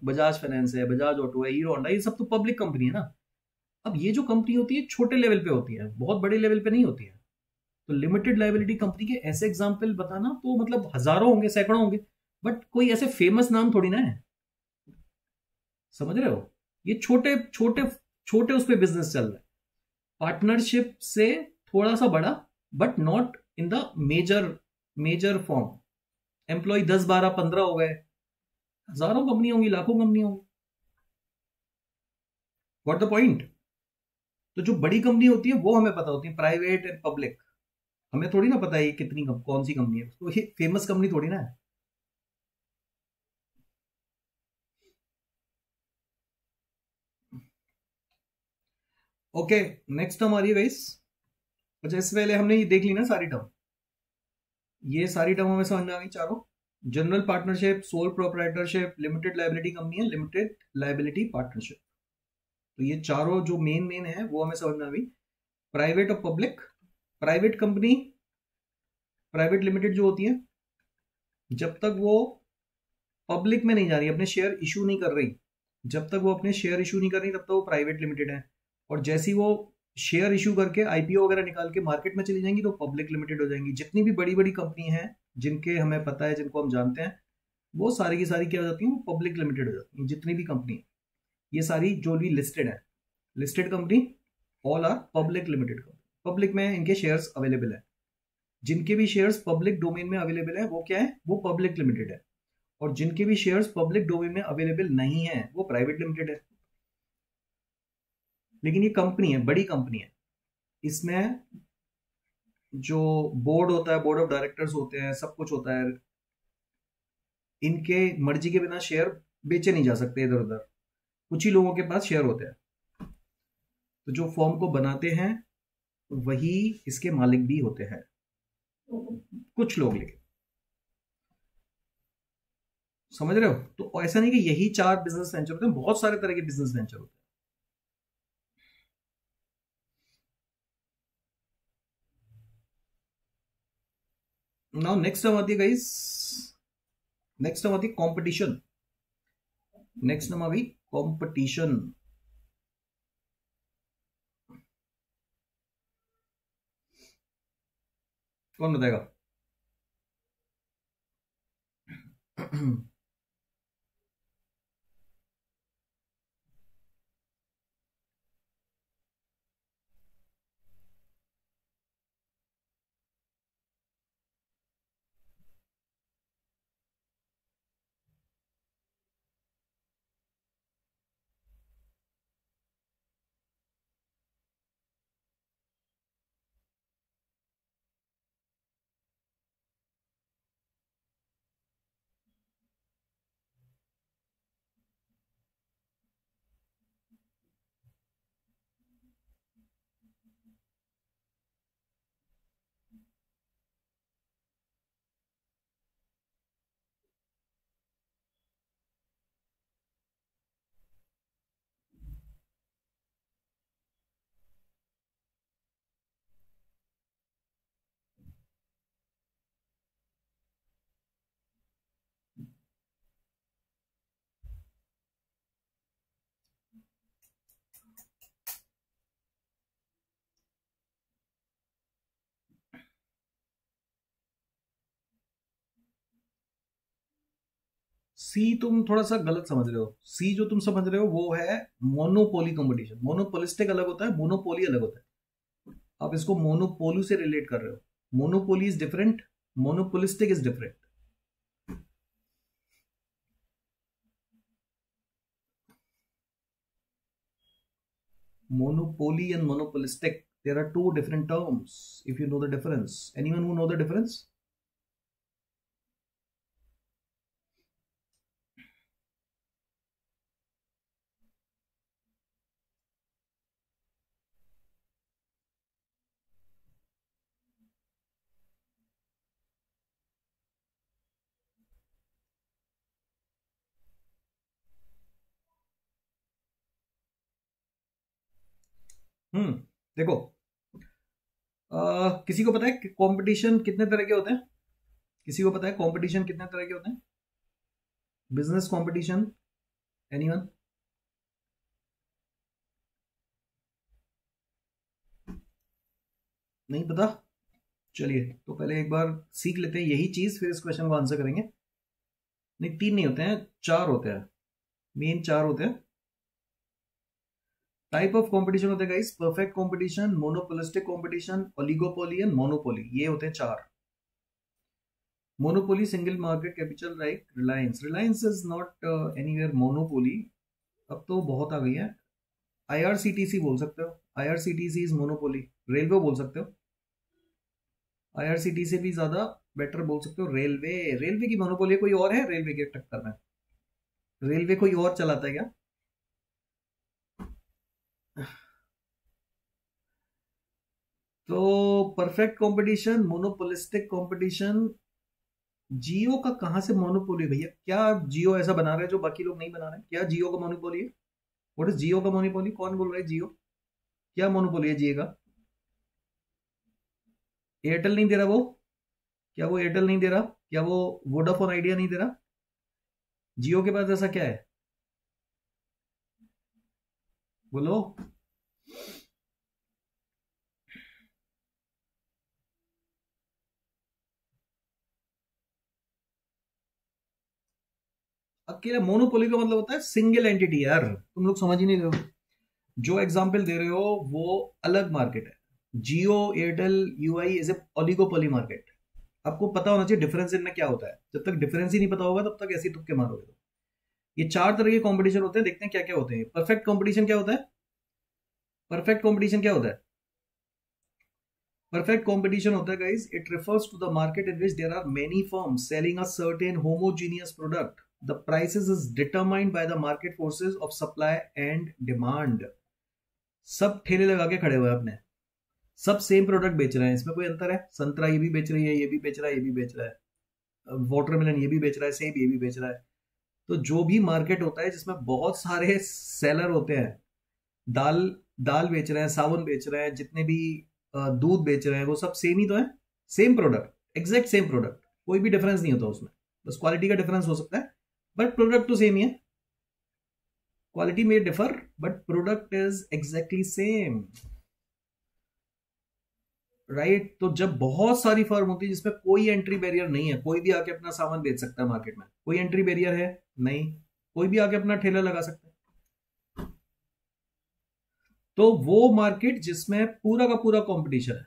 बजाज फाइनेंस है, बजाज ऑटो है, हीरो होंडा, ये सब तो पब्लिक कंपनी है ना। अब ये जो कंपनी होती है छोटे लेवल पे होती है, बहुत बड़े लेवल पे नहीं होती है। तो लिमिटेड लायबिलिटी कंपनी के ऐसे एग्जाम्पल बताना तो मतलब हजारों होंगे, सैकड़ों होंगे, बट कोई ऐसे फेमस नाम थोड़ी ना है। समझ रहे हो? ये छोटे छोटे छोटे उस पर बिजनेस चल रहा है। पार्टनरशिप से थोड़ा सा बड़ा, but not in the major major form. Employ 10 12 15 हो गए, हजारों कंपनी होंगी, लाखों कंपनी होंगी। What the point? तो जो बड़ी कंपनी होती है वो हमें पता होती है, प्राइवेट एंड पब्लिक। हमें थोड़ी ना पता है ये कितनी कौन सी कंपनी है, तो ये फेमस कंपनी थोड़ी ना है। ओके, नेक्स्ट टर्म आ रही है गाइस। अच्छा, इससे पहले हमने ये देख ली ना सारी टर्म, ये सारी टर्म हमें समझ में आ गई चारों। General partnership, sole proprietorship, limited liability company है, लिमिटेड लायबिलिटी पार्टनरशिप। तो ये चारों जो मेन मेन है वो हमें समझ में आ गई। प्राइवेट और public. Private company, private limited जो होती है, जब तक वो पब्लिक में नहीं जा रही, अपने शेयर इशू नहीं कर रही, जब तक वो अपने शेयर इशू नहीं कर रही तब तक वो प्राइवेट लिमिटेड है। और जैसे ही वो शेयर इशू करके IPO वगैरह निकाल के मार्केट में चली जाएंगी तो पब्लिक लिमिटेड हो जाएंगी। जितनी भी बड़ी बड़ी कंपनी हैं जिनके हमें पता है, जिनको हम जानते हैं, वो सारी की सारी क्या हो जाती है? वो पब्लिक लिमिटेड हो जाती है। जितनी भी कंपनी है, ये सारी जो भी लिस्टेड है, listed company, all are public limited company. Public में इनके शेयर्स अवेलेबल है। जिनके भी शेयर्स पब्लिक डोमेन में अवेलेबल है वो क्या है? वो पब्लिक लिमिटेड है। और जिनके भी शेयर्स पब्लिक डोमेन में अवेलेबल नहीं है वो प्राइवेट लिमिटेड है। लेकिन ये कंपनी है, बड़ी कंपनी है, इसमें जो बोर्ड होता है, बोर्ड ऑफ डायरेक्टर्स होते हैं, सब कुछ होता है। इनके मर्जी के बिना शेयर बेचे नहीं जा सकते इधर उधर। कुछ ही लोगों के पास शेयर होते हैं। तो जो फॉर्म को बनाते हैं वही इसके मालिक भी होते हैं, कुछ लोग। लेकिन समझ रहे हो? तो ऐसा नहीं कि यही 4 बिजनेस वेंचर होते हैं, बहुत सारे तरह के बिजनेस वेंचर होते हैं। नाउ नेक्स्ट टर्म आती है गाइस, नेक्स्ट टर्म आती है कंपटीशन। नेक्स्ट टर्म आ गई कंपटीशन। कौन बताएगा? सी तुम थोड़ा सा गलत समझ रहे हो। सी जो तुम समझ रहे हो वो है मोनोपोली कंपटीशन। मोनोपोलिस्टिक अलग होता है, मोनोपोली अलग होता है। आप इसको मोनोपोली से रिलेट कर रहे हो। Monopoly is different, monopolistic is different. Monopoly and monopolistic, there are two different terms. If you know the difference, anyone who know the difference? देखो, किसी को पता है कंपटीशन कितने तरह के होते हैं? किसी को पता है कंपटीशन कितने तरह के होते हैं? Business competition, anyone? नहीं पता? चलिए तो पहले एक बार सीख लेते हैं यही चीज, फिर इस क्वेश्चन को आंसर करेंगे। नहीं, तीन नहीं होते हैं, चार होते हैं। मेन चार होते हैं। टाइप ऑफ कंपटीशन होते हैं guys: perfect competition, monopolistic competition, oligopoly and monopoly. ये होते हैं चार। Monopoly single market capital like Reliance. Reliance is not anywhere monopoly, अब तो बहुत आ गई है। आईआरसीटीसी बोल सकते हो, आईआरसीटीसी इज मोनोपोली। रेलवे बोल सकते हो, आईआरसीटीसी भी ज्यादा बेटर बोल सकते हो। रेलवे, रेलवे की मोनोपोली कोई और है रेलवे के टक्कर में? रेलवे कोई और चलाता है क्या? तो परफेक्ट कंपटीशन, मोनोपोलिस्टिक कंपटीशन। जियो का कहां से मोनोपोली भैया? क्या जियो ऐसा बना रहा है जो बाकी लोग नहीं बना रहे? क्या जियो का मोनोपोली है? व्हाट इज जियो का मोनोपोली? कौन बोल रहा है जियो? क्या मोनोपोली है जियो का? एयरटेल नहीं दे रहा वो? क्या वो एयरटेल नहीं दे रहा? क्या वो वोडाफोन आइडिया नहीं दे रहा? जियो के पास ऐसा क्या है? बोलो। अकेला मोनोपोली का मतलब होता है सिंगल एंटिटी। यार तुम लोग समझ ही नहीं रहे हो। जो एग्जाम्पल दे रहे हो वो अलग मार्केट है। Jio, Airtel, UI is a oligopoly market. आपको पता होना चाहिए डिफरेंस इनमें क्या होता है। जब तक डिफरेंस ही नहीं पता होगा तब तक ऐसे तुक्के मारोगे। तो ये चार तरह के कंपटीशन होते हैं, देखते हैं क्या क्या होते हैं। परफेक्ट कंपटीशन क्या होता है? परफेक्ट कंपटीशन क्या होता है? परफेक्ट कंपटीशन होता है guys, it refers to the market in which there are many firms selling a certain homogeneous product. The prices is determined by the market forces of supply and demand. सब ठेले लगा के खड़े हुए हैं अपने, सब सेम प्रोडक्ट बेच रहे हैं। इसमें कोई अंतर है? संतरा ये भी बेच रही है, ये भी बेच रहा है, ये भी बेच रहा है, वाटरमेलन ये भी बेच रहा है, सेब ये भी बेच रहा है। तो जो भी मार्केट होता है जिसमें बहुत सारे सेलर होते हैं, दाल दाल बेच रहे हैं, साबुन बेच रहे हैं, जितने भी दूध बेच रहे हैं, वो सब सेम ही तो है। Same product, exact same product, कोई भी डिफरेंस नहीं होता उसमें। बस क्वालिटी का डिफरेंस हो सकता है, बट प्रोडक्ट तो सेम ही है। क्वालिटी में differ but product is exactly same, right? तो जब बहुत सारी फर्म होती है जिसमें कोई एंट्री बैरियर नहीं है, कोई भी आके अपना सामान बेच सकता है मार्केट में, कोई एंट्री बैरियर है नहीं, कोई भी आके अपना ठेला लगा सकता है, तो वो मार्केट जिसमें पूरा का पूरा कंपटीशन है,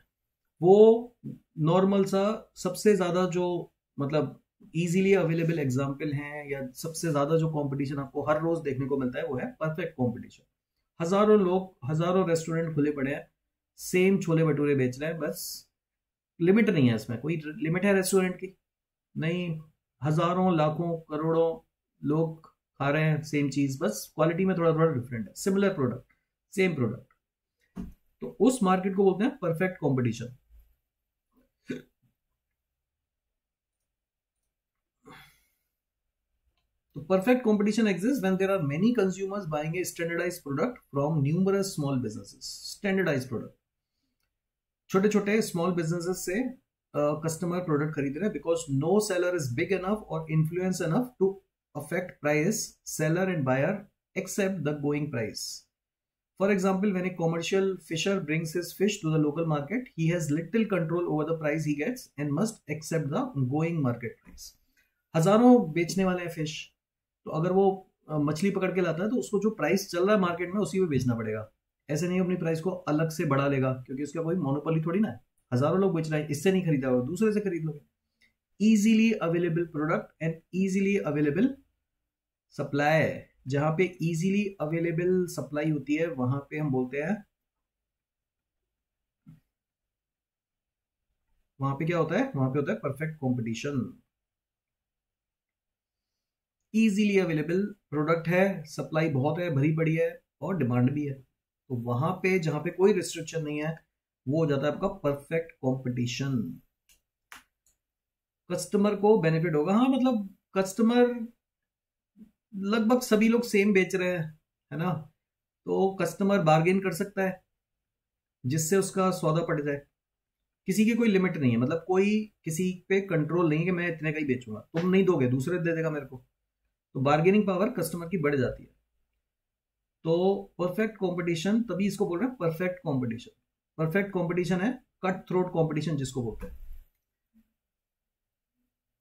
वो नॉर्मल सा सबसे ज्यादा जो मतलब इजीली अवेलेबल एग्जांपल हैं, या सबसे ज्यादा जो कंपटीशन आपको हर रोज देखने को मिलता है, वो है परफेक्ट कंपटीशन। हजारों लोग, हजारों रेस्टोरेंट खुले पड़े हैं, सेम छोले भटूरे बेच रहे हैं, बस लिमिट नहीं है इसमें। कोई लिमिट है रेस्टोरेंट की? नहीं। हजारों, लाखों, करोड़ों लोग खा रहे हैं सेम चीज, बस क्वालिटी में थोड़ा थोड़ा डिफरेंट है, सिमिलर प्रोडक्ट, सेम प्रोडक्ट। तो उस मार्केट को बोलते हैं परफेक्ट कंपटीशन। तो perfect competition exist when there are many consumers buying a standardised product from numerous small businesses. Standardised product, छोटे छोटे स्मॉल बिजनेसेस से कस्टमर प्रोडक्ट खरीद रहे हैं, because no seller is big enough और influence enough to affect price, seller and buyer accept the going price. For example, when a commercial fisher brings his fish to the local market, he has little control over the price he gets and must accept the going market price. हजारों बेचने वाले हैं fish, तो अगर वो मछली पकड़ के लाता है तो उसको जो प्राइस चल रहा है मार्केट में उसी में बेचना पड़ेगा। ऐसे नहीं अपनी प्राइस को अलग से बढ़ा लेगा, क्योंकि उसका कोई मोनोपोली थोड़ी ना है। हजारों लोग बेच रहे हैं, इससे नहीं खरीदा होगा, दूसरे से खरीद लोगे। Easily available product and easily available supply. जहां पे इजीली अवेलेबल सप्लाई होती है वहां पे हम बोलते हैं, वहां पे क्या होता है, वहां पे होता है perfect competition. Easily available product है, सप्लाई बहुत है, भरी पड़ी है और डिमांड भी है, तो वहां पे जहां पे कोई रिस्ट्रिक्शन नहीं है वो हो जाता है आपका परफेक्ट कंपटीशन। कस्टमर को बेनिफिट होगा, हाँ मतलब कस्टमर लगभग सभी लोग सेम बेच रहे हैं, है ना, तो कस्टमर बार्गेन कर सकता है जिससे उसका सौदा पड़ जाए। किसी की कोई लिमिट नहीं है, मतलब कोई किसी पे कंट्रोल नहीं है कि मैं इतने का ही बेचूंगा, तुम नहीं दोगे दूसरे दे देगा मेरे को, तो बार्गेनिंग पावर कस्टमर की बढ़ जाती है। तो परफेक्ट कंपटीशन, तभी इसको बोल रहे हैं परफेक्ट कंपटीशन। परफेक्ट कंपटीशन है कट थ्रोट कंपटीशन जिसको बोलते हैं।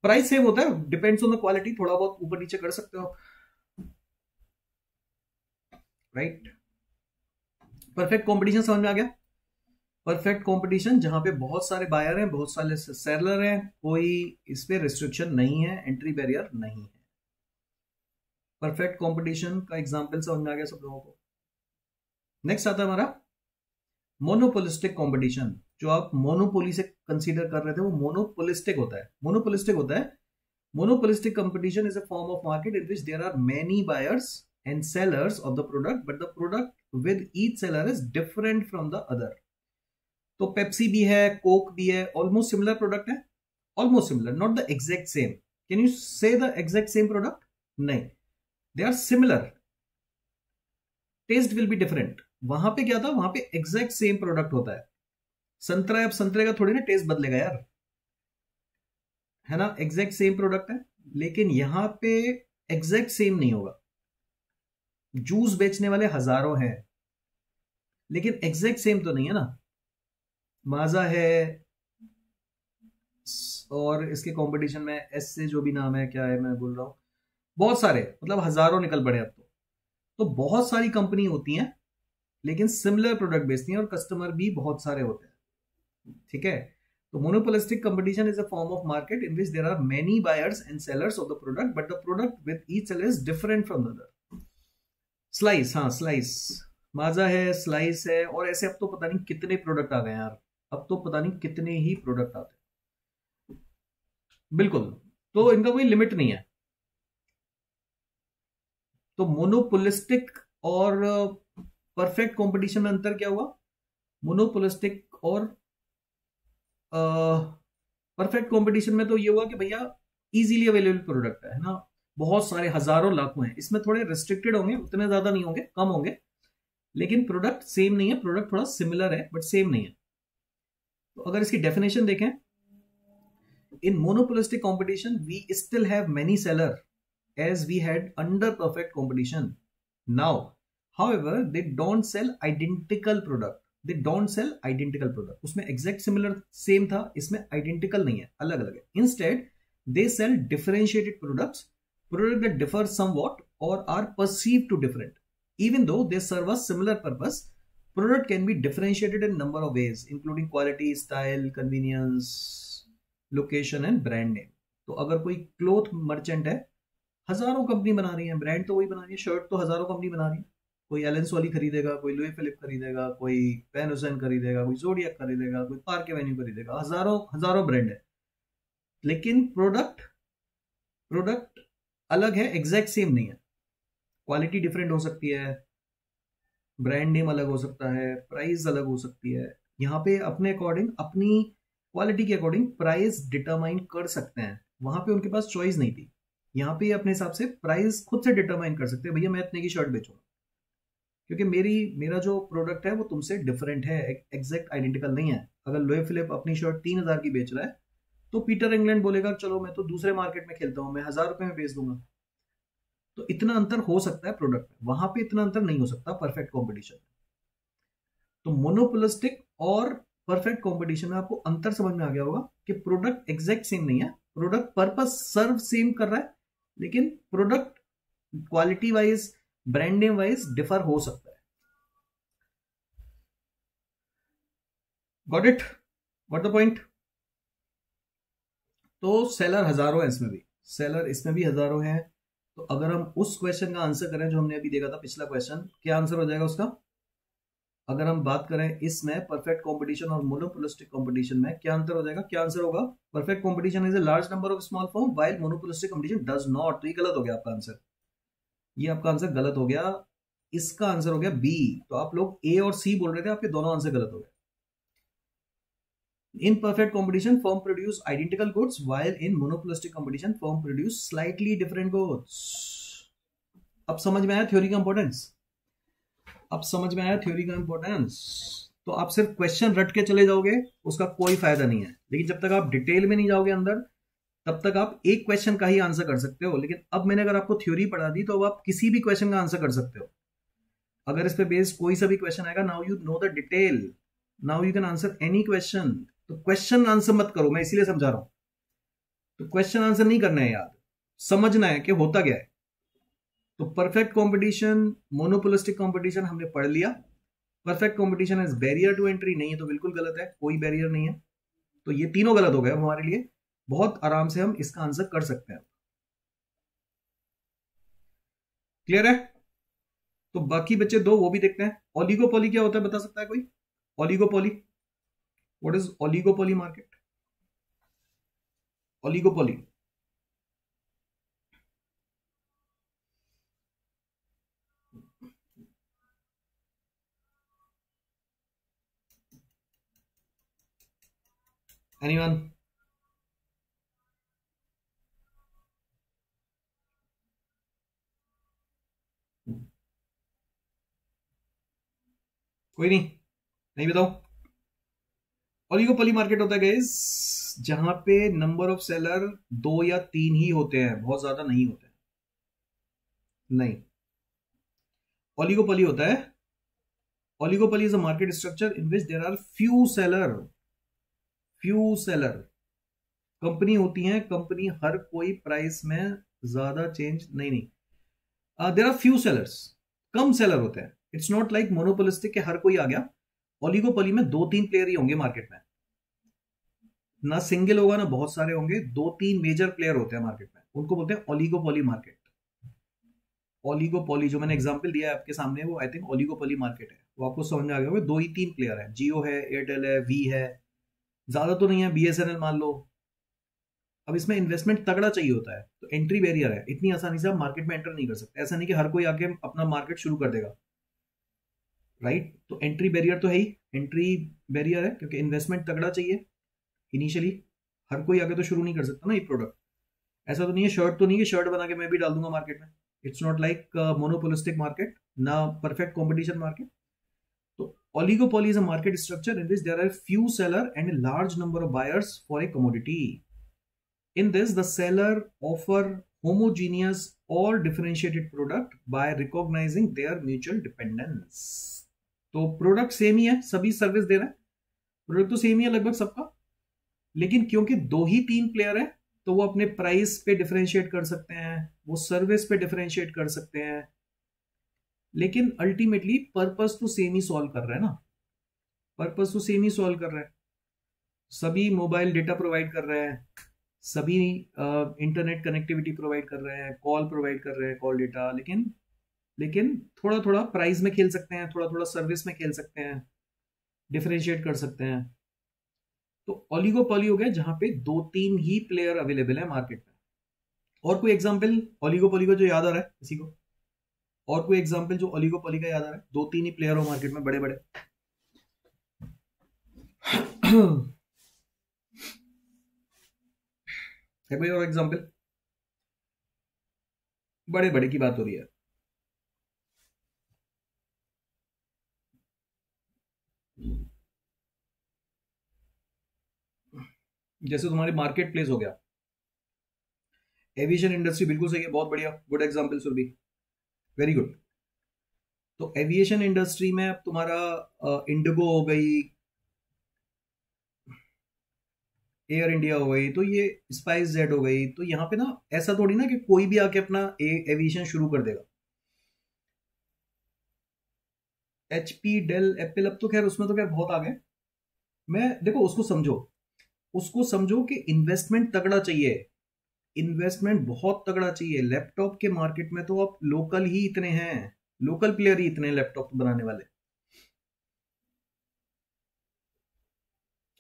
प्राइस सेम होता है, डिपेंड्स ऑन द क्वालिटी, थोड़ा बहुत ऊपर नीचे कर सकते हो, राइट। परफेक्ट कंपटीशन समझ में आ गया। परफेक्ट कंपटीशन जहां पे बहुत सारे बायर हैं, बहुत सारे सेलर हैं, कोई इस पे रिस्ट्रिक्शन नहीं है, एंट्री बैरियर नहीं है। परफेक्ट कंपटीशन का एग्जांपल समझ में आ गया सब लोगों को। नेक्स्ट आता है हमारा मोनोपोलिस्टिक कंपटीशन। जो आप मोनोपोली से कंसीडर कर रहे थे वो मोनोपोलिस्टिक होता है। मोनोपोलिस्टिक होता है, monopolistic competition is a form of market in which there are many buyers and sellers of the product, but the product with each seller is different from the other. तो Pepsi भी है, Coke भी है, almost similar product है, almost similar, not the exact same. Can you say the exact same product? नहीं, they are similar, taste will be different. वहां पे क्या था, वहां पे एग्जैक्ट सेम प्रोडक्ट होता है। संतरा है, अब संतरे का थोड़ी ना टेस्ट बदलेगा यार, है ना, एग्जैक्ट सेम प्रोडक्ट है। लेकिन यहां पे एग्जैक्ट सेम नहीं होगा। जूस बेचने वाले हजारों हैं लेकिन एग्जैक्ट सेम तो नहीं है ना। माजा है और इसके कंपटीशन में एस से जो भी नाम है, क्या है मैं बोल रहा हूं, बहुत सारे, मतलब हजारों निकल पड़े अब तो बहुत सारी कंपनी होती हैं लेकिन सिमिलर प्रोडक्ट बेचती हैं और कस्टमर भी बहुत सारे होते हैं, ठीक है। तो monopolistic competition is a form of market in which there are many buyers and sellers of the product, but the product with each seller is different from the other. Slice, हाँ Slice, Maaza है, Slice है, और ऐसे अब तो पता नहीं कितने प्रोडक्ट आ गए यार, अब तो पता नहीं कितने ही प्रोडक्ट आते हैं, बिल्कुल, तो इनका कोई लिमिट नहीं है। तो मोनोपोलिस्टिक और परफेक्ट कंपटीशन में अंतर क्या हुआ? मोनोपोलिस्टिक और परफेक्ट कंपटीशन में तो ये हुआ कि भैया इजीली अवेलेबल प्रोडक्ट है ना, बहुत सारे हजारों लाखों हैं, इसमें थोड़े रिस्ट्रिक्टेड होंगे, उतने ज्यादा नहीं होंगे, कम होंगे, लेकिन प्रोडक्ट सेम नहीं है, प्रोडक्ट थोड़ा सिमिलर है बट सेम नहीं है। तो अगर इसकी डेफिनेशन देखें, in monopolistic competition we still have many seller as we had under perfect competition. Now, however, they don't sell identical product. They don't sell identical product. उसमें exact similar same था, इसमें identical नहीं है, अलग अलग है। Instead, they sell differentiated products, product that differ somewhat or are perceived to different. Even though they serve a similar purpose, product can be differentiated in number of ways, including quality, style, convenience, location and brand name. तो अगर कोई cloth merchant है, हजारों company बना रही है, brand तो वही बना रही है, शर्ट तो हजारों कंपनी बना रही है, कोई एलन सोली खरीदेगा, कोई लुई फिलिप खरीदेगा, कोई पेन हुसैन खरीदेगा, कोई जोडियक खरीदेगा, कोई पार्क एवेन्यू खरीदेगा, हजारों हजारों ब्रांड है, लेकिन प्रोडक्ट प्रोडक्ट अलग है, एग्जैक्ट सेम नहीं है। क्वालिटी डिफरेंट हो सकती है, ब्रांड नेम अलग हो सकता है, प्राइस अलग हो सकती है। यहाँ पे अपने अकॉर्डिंग, अपनी क्वालिटी के अकॉर्डिंग प्राइस डिटरमाइन कर सकते हैं, वहां पे उनके पास चॉइस नहीं थी। यहाँ पे अपने हिसाब से प्राइस खुद से डिटरमाइन कर सकते हैं, भैया मैं इतने की शर्ट बेचूंगा क्योंकि मेरा जो प्रोडक्ट है वो तुमसे डिफरेंट है, एग्जैक्ट आइडेंटिकल नहीं है। अगर लोए फिलिप अपनी शर्ट 3000 की बेच रहा है तो पीटर इंग्लैंड बोलेगा चलो मैं तो दूसरे मार्केट में खेलता हूं, मैं 1000 रुपए में बेच दूंगा। तो इतना अंतर हो सकता है प्रोडक्ट में, वहां पे इतना अंतर नहीं हो सकता परफेक्ट कॉम्पिटिशन। तो मोनोपोलिस्टिक और परफेक्ट कॉम्पिटिशन में आपको अंतर समझ में आ गया होगा कि प्रोडक्ट एग्जैक्ट सेम नहीं है, प्रोडक्ट पर्पस सर्व सेम कर रहा है, लेकिन product quality wise, brand name wise differ हो सकता है। Got it? Got the point? तो सेलर हजारों है, इसमें भी सेलर, इसमें भी हजारों हैं। तो अगर हम उस क्वेश्चन का आंसर करें जो हमने अभी देखा था पिछला क्वेश्चन, क्या आंसर हो जाएगा उसका? अगर हम बात करें इसमें परफेक्ट कंपटीशन और मोनोपोलिस्टिक कंपटीशन में, क्या अंतर हो जाएगा? क्या आंसर होगा? Perfect competition is a large number of small firm while monopolistic competition does not. तो ये गलत हो गया आपका आंसर, ये आपका आंसर गलत हो गया। इसका आंसर हो गया बी। तो आप लोग ए और सी बोल रहे थे, आपके दोनों आंसर गलत हो गए। In perfect competition, firm produce identical goods, while in monopolistic competition, firm produce slightly different goods. अब समझ में आया थ्योरी का इंपॉर्टेंस? अब समझ में आया थ्योरी का इंपॉर्टेंस? तो आप सिर्फ क्वेश्चन रट के चले जाओगे, उसका कोई फायदा नहीं है। लेकिन जब तक आप डिटेल में नहीं जाओगे अंदर, तब तक आप एक क्वेश्चन का ही आंसर कर सकते हो। लेकिन अब मैंने अगर आपको थ्योरी पढ़ा दी, तो अब आप किसी भी क्वेश्चन का आंसर कर सकते हो। अगर इस पे बेस्ड कोई सा भी क्वेश्चन आएगा, now you know the detail, now you can answer any question. तो क्वेश्चन आंसर मत करो, मैं इसीलिए समझा रहा हूं। तो क्वेश्चन आंसर नहीं करना है, याद समझना है कि होता क्या है। तो परफेक्ट कंपटीशन, मोनोपोलिस्टिक कंपटीशन हमने पढ़ लिया। Perfect competition is barrier to entry, नहीं है तो बिल्कुल गलत है, कोई बैरियर नहीं है। तो ये तीनों गलत हो गए हमारे लिए। बहुत आराम से हम इसका आंसर कर सकते हैं। क्लियर है? तो बाकी बच्चे दो वो भी देखते हैं। ओलिगोपोली क्या होता है, बता सकता है कोई? Oligopoly, what is oligopoly market? Oligopoly, anyone? कोई नहीं? नहीं बताओ। ओलिगोपोली मार्केट होता है गाइस जहां पे नंबर ऑफ सेलर 2 या 3 ही होते हैं, बहुत ज्यादा नहीं होते हैं। नहीं, ओलिगोपोली होता है, oligopoly is a market structure in which there are few seller. Few seller company होती है, कंपनी हर कोई प्राइस में ज्यादा चेंज नहीं, देयर आर फ्यू सेलर्स, कम सेलर होते हैं। इट्स नॉट लाइक मोनोपोलिस्टिक के हर कोई आ गया। ओलिगोपोली में 2-3 प्लेयर ही होंगे मार्केट में, ना सिंगल होगा ना बहुत सारे होंगे, 2-3 मेजर प्लेयर होते हैं मार्केट में, उनको बोलते हैं ओलिगोपोली मार्केट। ओलिगोपोली जो मैंने एग्जांपल दिया है आपके सामने, वो आई थिंक ओलिगोपोली मार्केट है। वो आपको समझ में आ गया होगा, 2 ही 3 प्लेयर है, जियो है, एयरटेल है, वी है, ज्यादा तो नहीं है, बीएसएनएल मान लो। अब इसमें इन्वेस्टमेंट तगड़ा चाहिए होता है, तो एंट्री बैरियर है, इतनी आसानी से आप मार्केट में एंटर नहीं कर सकते। ऐसा नहीं कि हर कोई आके अपना मार्केट शुरू कर देगा, राइट? तो एंट्री बैरियर तो है ही, एंट्री बैरियर है क्योंकि इन्वेस्टमेंट तगड़ा चाहिए इनिशियली। हर कोई आगे तो शुरू नहीं कर सकता ना ये प्रोडक्ट। ऐसा तो नहीं है, शर्ट तो नहीं है शर्ट बना के मैं भी डाल दूंगा मार्केट में। It's not like monopolistic market, ना परफेक्ट कॉम्पिटिशन मार्केट। तो oligopoly is a market structure in which there are few seller and a large number of buyers for a commodity. In this, the seller offer homogeneous or differentiated product by recognizing their mutual dependence. तो product same ही है, सभी service दे रहे हैं, product तो same ही है लगभग सबका। लेकिन क्योंकि 2 ही 3 प्लेयर है, तो वो अपने प्राइस पे डिफरेंशिएट कर सकते हैं, वो सर्विस पे डिफरेंशिएट कर सकते हैं। लेकिन अल्टीमेटली पर्पस तो सेम ही सॉल्व कर रहे हैं ना, पर्पस तो सेम ही सॉल्व कर रहे हैं। सभी मोबाइल डेटा प्रोवाइड कर रहे हैं, सभी इंटरनेट कनेक्टिविटी प्रोवाइड कर रहे हैं, कॉल प्रोवाइड कर रहे हैं, कॉल डेटा। लेकिन लेकिन थोड़ा थोड़ा प्राइस में खेल सकते हैं, थोड़ा थोड़ा सर्विस में खेल सकते हैं, डिफरेंशिएट कर सकते हैं। तो ओलिगोपोली हो गया जहां पे 2-3 ही प्लेयर अवेलेबल है मार्केट में। और कोई एग्जांपल ओलिगोपोली को जो याद आ रहा है किसी को? और कोई एग्जांपल जो ओलिगोपोली का याद आ रहा है? 2-3 ही प्लेयर हो मार्केट में, बड़े बड़े। है कोई और एग्जांपल? बड़े बड़े की बात हो रही है। जैसे तुम्हारी मार्केट प्लेस हो गया, एविएशन इंडस्ट्री बिल्कुल सही है, बहुत बढ़िया, good example Surabhi, very good. तो एविएशन इंडस्ट्री में अब तुम्हारा इंडिगो हो गई, एयर इंडिया हो गई, तो ये स्पाइस जेट हो गई, तो यहाँ पे ना ऐसा थोड़ी ना कि कोई भी आके अपना एविएशन शुरू कर देगा। HP, डेल, एप्पल, अब तो खैर उसमें तो खैर बहुत आ गए। मैं देखो उसको समझो कि इन्वेस्टमेंट तगड़ा चाहिए, इन्वेस्टमेंट बहुत तगड़ा चाहिए। लैपटॉप के मार्केट में तो अब लोकल ही इतने हैं, लोकल प्लेयर ही इतने लैपटॉप बनाने वाले।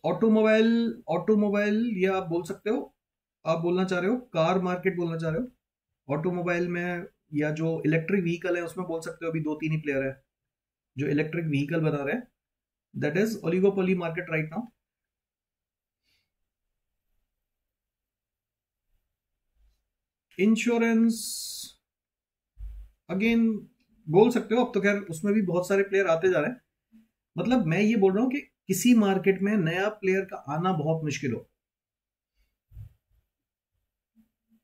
ऑटोमोबाइल, ऑटोमोबाइल ये आप बोल सकते हो, आप बोलना चाह रहे हो कार मार्केट बोलना चाह रहे हो ऑटोमोबाइल में, या जो इलेक्ट्रिक व्हीकल है उसमें बोल सकते हो। अभी दो तीन ही प्लेयर है जो इलेक्ट्रिक व्हीकल बना रहे हैं, that is oligopoly market right now. Insurance again बोल सकते हो, अब तो खैर उसमें भी बहुत सारे प्लेयर आते जा रहे हैं। मतलब मैं ये बोल रहा हूं कि किसी मार्केट में नया प्लेयर का आना बहुत मुश्किल हो।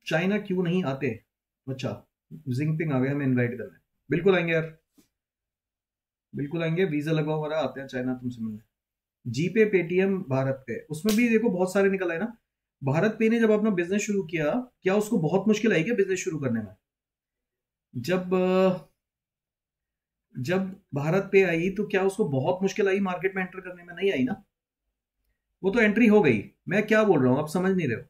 चाइना क्यों नहीं आते? अच्छा, जिंगपिंग आ गए हमें इनवाइट करने। बिल्कुल आएंगे यार, बिल्कुल आएंगे, वीजा लगवा हुआ आते हैं चाइना तुमसे मिलने। जीपे, पेटीएम, भारत पे, उसमें भी देखो बहुत सारे निकल आए ना। भारत पे ने जब अपना बिजनेस शुरू किया, क्या उसको बहुत मुश्किल आई क्या बिजनेस शुरू करने में? जब जब भारत पे आई तो क्या उसको बहुत मुश्किल आई मार्केट में एंटर करने में? नहीं आई ना, वो तो एंट्री हो गई। मैं क्या बोल रहा हूं आप समझ नहीं रहे हो।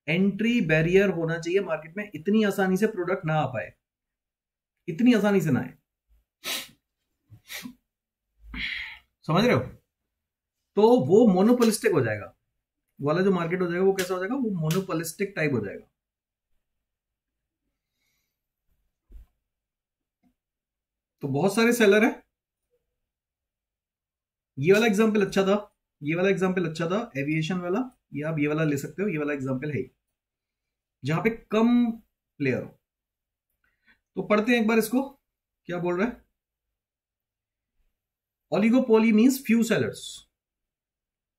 एंट्री बैरियर होना चाहिए मार्केट में, इतनी आसानी से प्रोडक्ट ना आ पाए, इतनी आसानी से ना आए, समझ रहे हो? तो वो मोनोपोलिस्टिक हो जाएगा, वाला जो मार्केट हो जाएगा वो कैसा हो जाएगा, वो मोनोपोलिस्टिक टाइप हो जाएगा। तो बहुत सारे सेलर है। ये वाला एग्जांपल अच्छा था, ये वाला एग्जांपल अच्छा था, एविएशन वाला। ये आप ये वाला ले सकते हो, ये वाला एग्जांपल है जहां पे कम प्लेयर हो। तो पढ़ते हैं एक बार इसको, क्या बोल रहा है। Oligopoly means few sellers.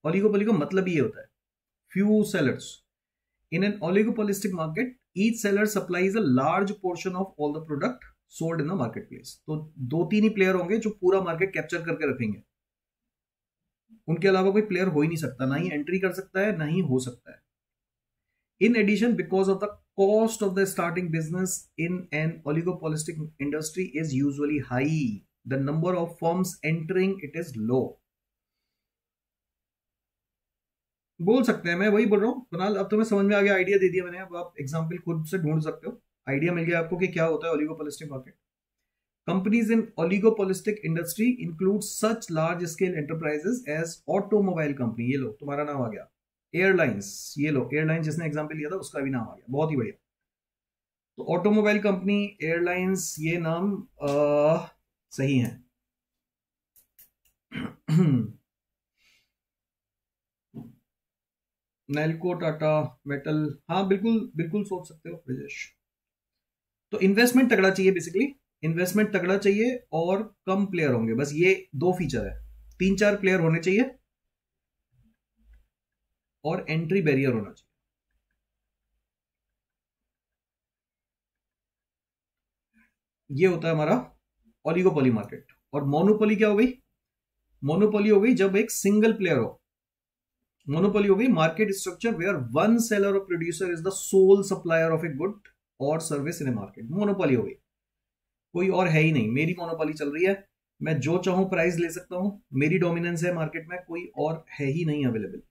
Oligopoly का मतलब ये होता है few sellers. In an oligopolistic market each seller supplies a large portion of all the product sold in the market place. तो दो तीन ही प्लेयर होंगे जो पूरा मार्केट कैप्चर करके रखेंगे, उनके अलावा कोई प्लेयर हो ही नहीं सकता, ना ही एंट्री कर सकता है, ना ही हो सकता है। In addition, because of the cost of the starting business in an oligopolistic industry is usually high, the number of firms entering it is low. बोल सकते हैं, मैं वही बोल रहा हूँ कुणाल, अब तुम्हें समझ में आ गया, आइडिया दे दिया मैंने। अब आप एग्जाम्पल खुद से ढूंढ सकते हो, आइडिया मिल गया आपको कि क्या होता है oligopolistic market. Companies in oligopolistic industry include such large scale enterprises as automobile company, ये लो तुम्हारा नाम आ गया। एयरलाइंस, ये लो एयरलाइंस जिसने एग्जांपल लिया था उसका भी नाम आ गया, बहुत ही बढ़िया। तो ऑटोमोबाइल कंपनी, एयरलाइंस, ये नाम सही है। नेल्को, टाटा मेटल, हाँ बिल्कुल बिल्कुल सोच सकते हो ब्रिजेश। तो इन्वेस्टमेंट तगड़ा चाहिए, बेसिकली इन्वेस्टमेंट तगड़ा चाहिए और कम प्लेयर होंगे, बस ये दो फीचर है। तीन चार प्लेयर होने चाहिए और एंट्री बैरियर होना चाहिए। ये होता है हमारा ओलिगोपोली मार्केट। और मोनोपोली क्या हो गई? मोनोपोली हो गई जब एक सिंगल प्लेयर हो। मोनोपोली हो गई market structure where one seller और producer is the sole supplier of a good और service in a market. Monopoly हो गई, कोई और है ही नहीं, मेरी मोनोपोली चल रही है, मैं जो चाहूं प्राइस ले सकता हूं, मेरी डोमिनेंस है मार्केट में, कोई और है ही नहीं अवेलेबल।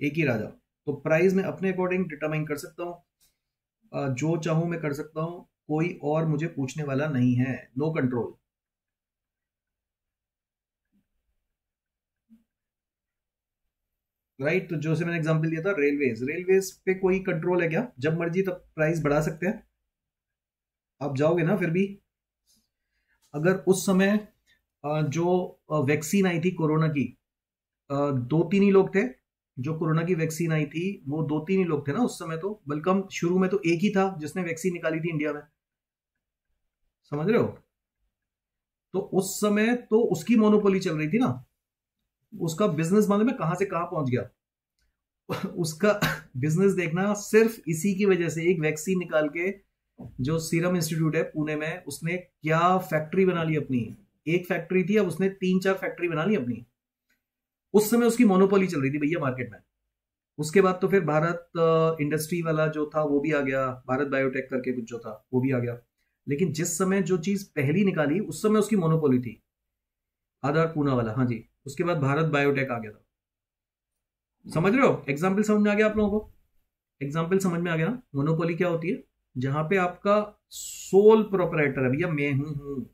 एक ही राजा। तो प्राइस में अपने अकॉर्डिंग डिटरमाइन कर सकता हूं, जो चाहूं मैं कर सकता हूं, कोई और मुझे पूछने वाला नहीं है, नो कंट्रोल। राइट, तो जो से मैंने एग्जांपल दिया था रेलवेज, रेलवेज पे कोई कंट्रोल है क्या? जब मर्जी तब प्राइस बढ़ा सकते हैं। आप जाओगे ना फिर भी, अगर उस समय जो वैक्सीन आई थी कोरोना की, दो तीन ही लोग थे जो कोरोना की वैक्सीन आई थी, वो दो तीन ही लोग थे ना उस समय। तो बल्कि शुरू में तो एक ही था जिसने वैक्सीन निकाली थी इंडिया में, समझ रहे हो? तो उस समय तो उसकी मोनोपोली चल रही थी ना, उसका बिजनेस मालूम है कहां से कहां पहुंच गया। उसका बिजनेस देखना, सिर्फ इसी की वजह से एक वैक्सीन निकाल के जो सीरम इंस्टीट्यूट है पुणे में, उसने क्या फैक्ट्री बना ली अपनी। एक फैक्ट्री थी, अब उसने तीन चार फैक्ट्री बना ली अपनी। उस समय उसकी मोनोपोली चल रही थी भैया मार्केट में। उसके बाद तो फिर भारत इंडस्ट्री वाला जो था वो भी आ गया, भारत बायोटेक करके कुछ जो था वो भी आ गया। लेकिन जिस समय जो चीज पहली निकाली उस समय उसकी मोनोपोली थी, आधार पूना वाला, हाँ जी। उसके बाद भारत बायोटेक आ गया था। समझ रहे हो? एग्जाम्पल समझ में आ गया आप लोगों को? एग्जाम्पल समझ में आ गया ना? मोनोपोली क्या होती है? जहां पे आपका सोल प्रोपराइटर है, भैया मैं हूं।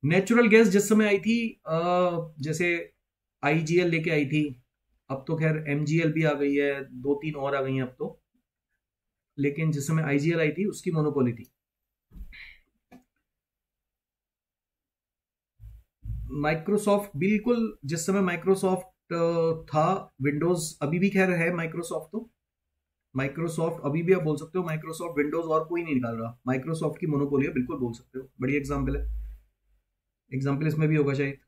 नेचुरल गैस जिस समय आई थी, जैसे आईजीएल लेके आई थी, अब तो खैर एमजीएल भी आ गई है, दो तीन और आ गई हैं अब तो। लेकिन जिस समय आईजीएल आई थी उसकी मोनोपोली थी। माइक्रोसॉफ्ट, बिल्कुल जिस समय माइक्रोसॉफ्ट था, विंडोज अभी भी खैर है माइक्रोसॉफ्ट, तो माइक्रोसॉफ्ट अभी भी आप बोल सकते हो माइक्रोसॉफ्ट विंडोज, और कोई नहीं निकाल रहा, माइक्रोसॉफ्ट की मोनोपोली है, बिल्कुल बोल सकते हो। बड़ी एग्जाम्पल है, एग्जाम्पल इसमें भी होगा शायद।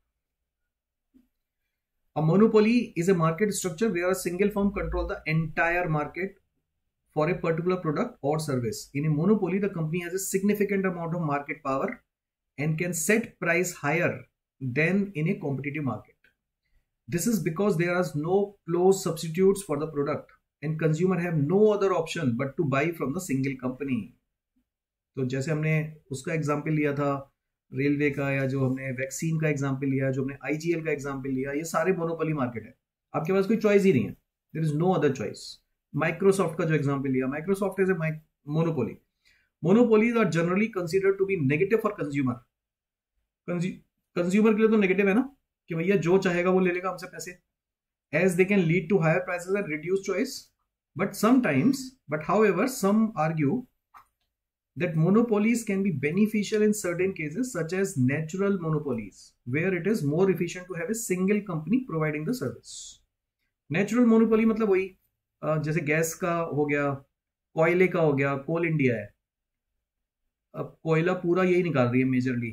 A monopoly is a market structure where a single firm controls the entire market for a particular product or service. In a monopoly, the company has a significant amount of market power and can set price higher than in a competitive market. This is because there are no close substitutes for the product and consumer have no other option but to buy from the single company. तो जैसे हमने उसका example लिया था railway का, या जो हमने वैक्सीन का एग्जाम्पल लिया, जो हमने आईजीएल का एग्जाम्पल लिया, ये सारे मोनोपोली मार्केट है, आपके पास कोई चॉइस ही नहीं है, there is no other choice. Microsoft का जो एग्जाम्पल लिया, Microsoft is a monopoly. Monopolies are generally considered to be negative for consumer. Consumer के लिए तो नेगेटिव है ना, कि भैया जो चाहेगा वो ले लेगा हमसे पैसे, as they can lead to higher prices and reduce choice. But however some argue that monopolies can be beneficial in certain cases, such as natural monopolies, where it is more efficient to have a single company providing the service. Natural monopoly मतलब वही, जैसे gas का हो गया, कोयले का हो गया, कोल इंडिया है, अब कोयला पूरा यही निकाल रही है मेजरली,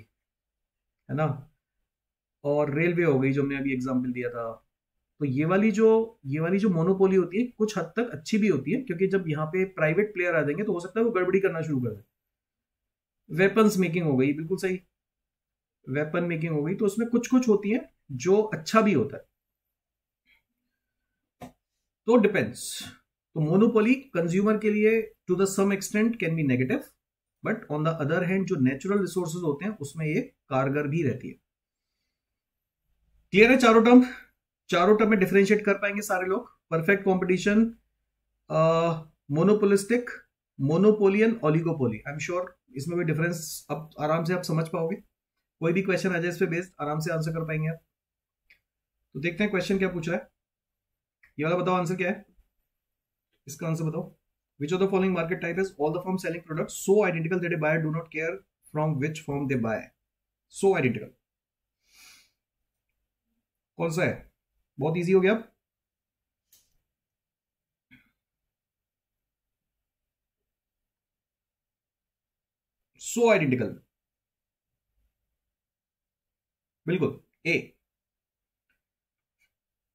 है ना। और रेलवे हो गई जो हमने अभी एग्जांपल दिया था। तो ये वाली जो मोनोपोली होती है कुछ हद तक अच्छी भी होती है, क्योंकि जब यहाँ पे प्राइवेट प्लेयर आ जाएंगे तो हो सकता है वो गड़बड़ी करना शुरू कर दे। वेपन्स मेकिंग हो गई, बिल्कुल सही, वेपन मेकिंग हो गई, तो उसमें कुछ कुछ होती है जो अच्छा भी होता है, तो डिपेंड्स। तो मोनोपोली कंज्यूमर के लिए to the some extent can be negative, but on the other hand जो नेचुरल रिसोर्सेज होते हैं उसमें ये कारगर भी रहती है। क्लियर है? चारों टर्म में डिफरेंशिएट कर पाएंगे सारे लोग? परफेक्ट कॉम्पिटिशन, मोनोपोलिस्टिक, मोनोपोलियन, ओलिगोपोली। आई एम श्योर इसमें भी डिफरेंस अब आराम से आप समझ पाओगे। कोई भी क्वेश्चन आ जाए इस पे बेस्ड, आराम से आंसर कर पाएंगे आप। तो देखते हैं क्वेश्चन क्या पूछ रहा है। ये वाला बताओ आंसर क्या है, इसका आंसर बताओ। Which of the following market type is all the firm selling products so identical that a buyer do not care from which firm they buy. So identical कौन सा है? बहुत इजी हो गया। सो आइडेंटिकल, बिल्कुल ए।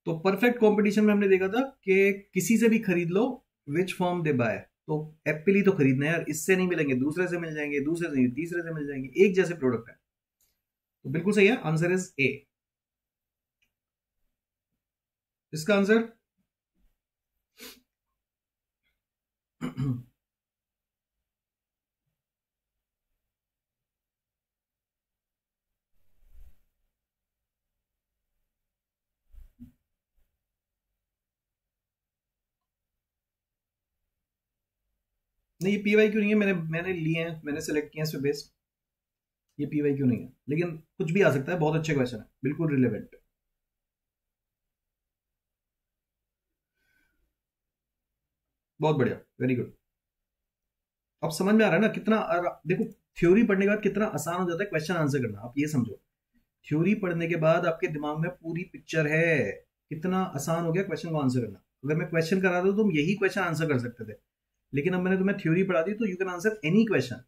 तो परफेक्ट कंपटीशन में हमने देखा था कि किसी से भी खरीद लो, विच फर्म दे बाय, तो एप्पल ही तो खरीदना है यार, इससे नहीं मिलेंगे, दूसरे से मिल जाएंगे, दूसरे से नहीं, तीसरे से मिल जाएंगे, एक जैसे प्रोडक्ट है, तो बिल्कुल सही है, आंसर इज ए। इसका आंसर नहीं, ये पीवाई क्यों नहीं है, मैंने लिए हैं, मैंने सेलेक्ट किया इस पे बेस्ड, ये पीवाई क्यों नहीं है, लेकिन कुछ भी आ सकता है, बहुत अच्छे क्वेश्चन है, बिल्कुल रिलेवेंट। बहुत बढ़िया, वेरी गुड। अब समझ में आ रहा है ना कितना, देखो थ्योरी पढ़ने के बाद कितना आसान हो जाता है क्वेश्चन आंसर करना, आप ये समझो। थ्योरी पढ़ने के बाद आपके दिमाग में पूरी पिक्चर है, कितना आसान हो गया क्वेश्चन को आंसर करना। अगर मैं क्वेश्चन करा था तो तुम यही क्वेश्चन आंसर कर सकते थे, लेकिन अब मैंने तुम्हें थ्योरी पढ़ा दी तो you can answer any question.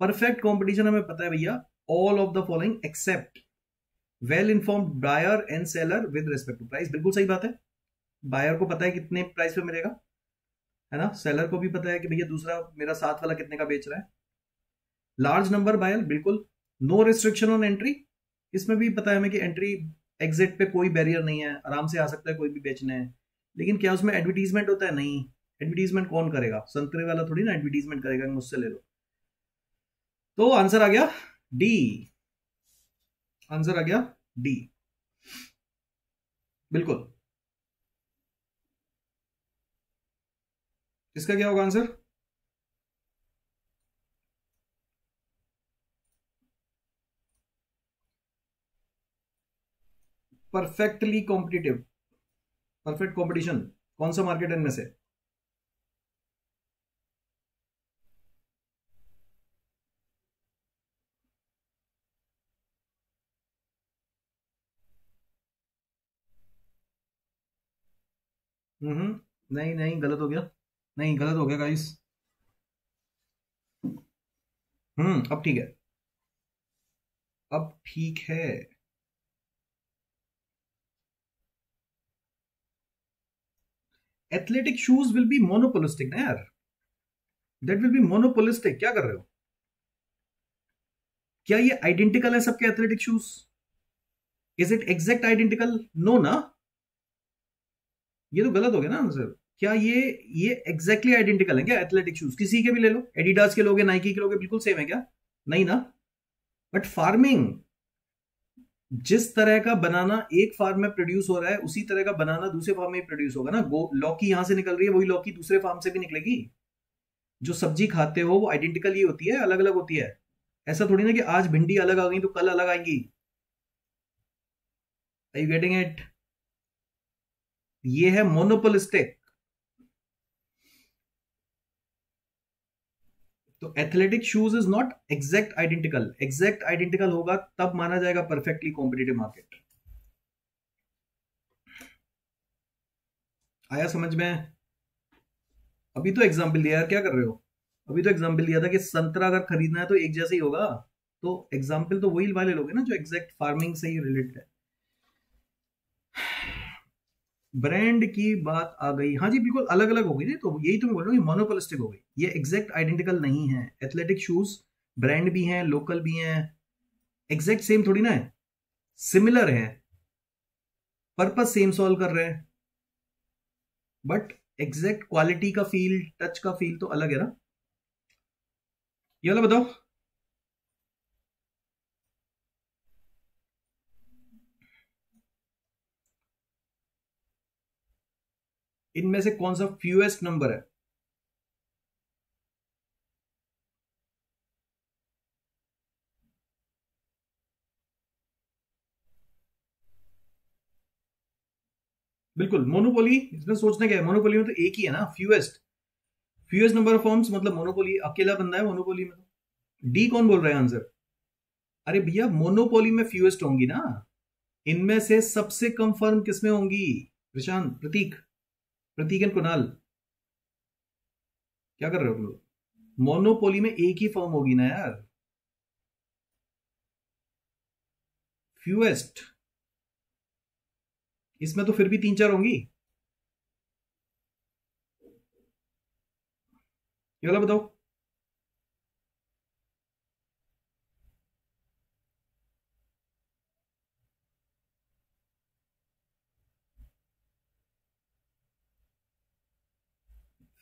Perfect competition हमें पता है भैया, all of the following except well informed buyer and seller with respect to price. बिल्कुल सही बात है, बायर को पता है कितने प्राइस पे मिलेगा, है ना, सेलर को भी पता है कि भैया दूसरा मेरा साथ वाला कितने का बेच रहा है। लार्ज नंबर बायर, बिल्कुल। नो रिस्ट्रिक्शन ऑन एंट्री, इसमें भी पता है हमें कि एंट्री एग्जिट पे कोई बैरियर नहीं है, आराम से आ सकता है कोई भी बेचने है। लेकिन क्या उसमें एडवर्टीजमेंट होता है? नहीं। एडवर्टीजमेंट कौन करेगा? संतरे वाला थोड़ी ना एडवर्टीजमेंट करेगा कि मुझसे ले लो। तो आंसर आ गया डी। आंसर आ गया डी, बिल्कुल। इसका क्या होगा answer? Perfectly competitive, perfect competition. कौन सा मार्केट है इनमें से? नहीं नहीं, गलत हो गया। नहीं, गलत हो गया गाइस। अब ठीक है। अब ठीक है। Athletic shoes will be monopolistic ना यार। That will be monopolistic. क्या कर रहे हो? क्या ये आइडेंटिकल है सबके athletic shoes? Is it exact identical? No ना। ये तो गलत हो गया ना आंसर। क्या ये एग्जैक्टली आइडेंटिकल है क्या एथलेटिक शूज? किसी के भी ले लो, एडिडास के लोगे, नाइकी के लोगे, बिल्कुल सेम है क्या? नहीं ना। बट फार्मिंग, जिस तरह का बनाना एक फार्म में प्रोड्यूस हो रहा है उसी तरह का बनाना दूसरे फार्म में प्रोड्यूस होगा ना। गो लौकी यहां से निकल रही है, वही लौकी दूसरे फार्म से भी निकलेगी। जो सब्जी खाते हो वो आइडेंटिकल ही होती है, अलग अलग होती है। ऐसा थोड़ी ना कि आज भिंडी अलग आ गई तो कल अलग आएंगी। Are you getting it? ये है मोनोपोलिस्टिक। तो athletic shoes is not exact identical. Exact identical होगा तब माना जाएगा परफेक्टली कॉम्पिटिटिव मार्केट। आया समझ में? अभी तो एग्जाम्पल दिया यार, क्या कर रहे हो? अभी तो एग्जाम्पल दिया था कि संतरा अगर खरीदना है तो एक जैसे ही होगा। तो एग्जाम्पल तो वही वाले लोगे ना जो एग्जैक्ट फार्मिंग से ही रिलेटेड है। ब्रांड की बात आ गई, हाँ जी बिल्कुल अलग अलग हो गई थी, तो यही तो मैं बोल रहा हूँ, मोनोपोलिस्टिक हो गई। ये एग्जैक्ट आइडेंटिकल नहीं है। एथलेटिक शूज ब्रांड भी हैं, लोकल भी हैं, एग्जैक्ट सेम थोड़ी ना है। सिमिलर है, पर्पस सेम सॉल्व कर रहे हैं, बट एग्जैक्ट क्वालिटी का फील, टच का फील तो अलग है ना। ये वाला बताओ। इनमें से कौन सा फ्यूएस्ट नंबर है? बिल्कुल मोनोपोली। इसमें सोचना क्या है, मोनोपोली में तो एक ही है ना, fewest. Fewest number of forms मतलब मोनोपोली अकेला बंदा है मोनोपोली में तो। डी कौन बोल रहा है आंसर? अरे भैया मोनोपोली में फ्यूएस्ट होंगी ना। इनमें से सबसे कम फर्म किसमें होंगी? प्रशांत, प्रतीक, प्रतीक एंड कुणाल, क्या कर रहे हो तुम लोग? मोनोपोली में एक ही फर्म होगी ना यार। फ्यूएस्ट, इसमें तो फिर भी तीन चार होंगी। ये वाला बताओ।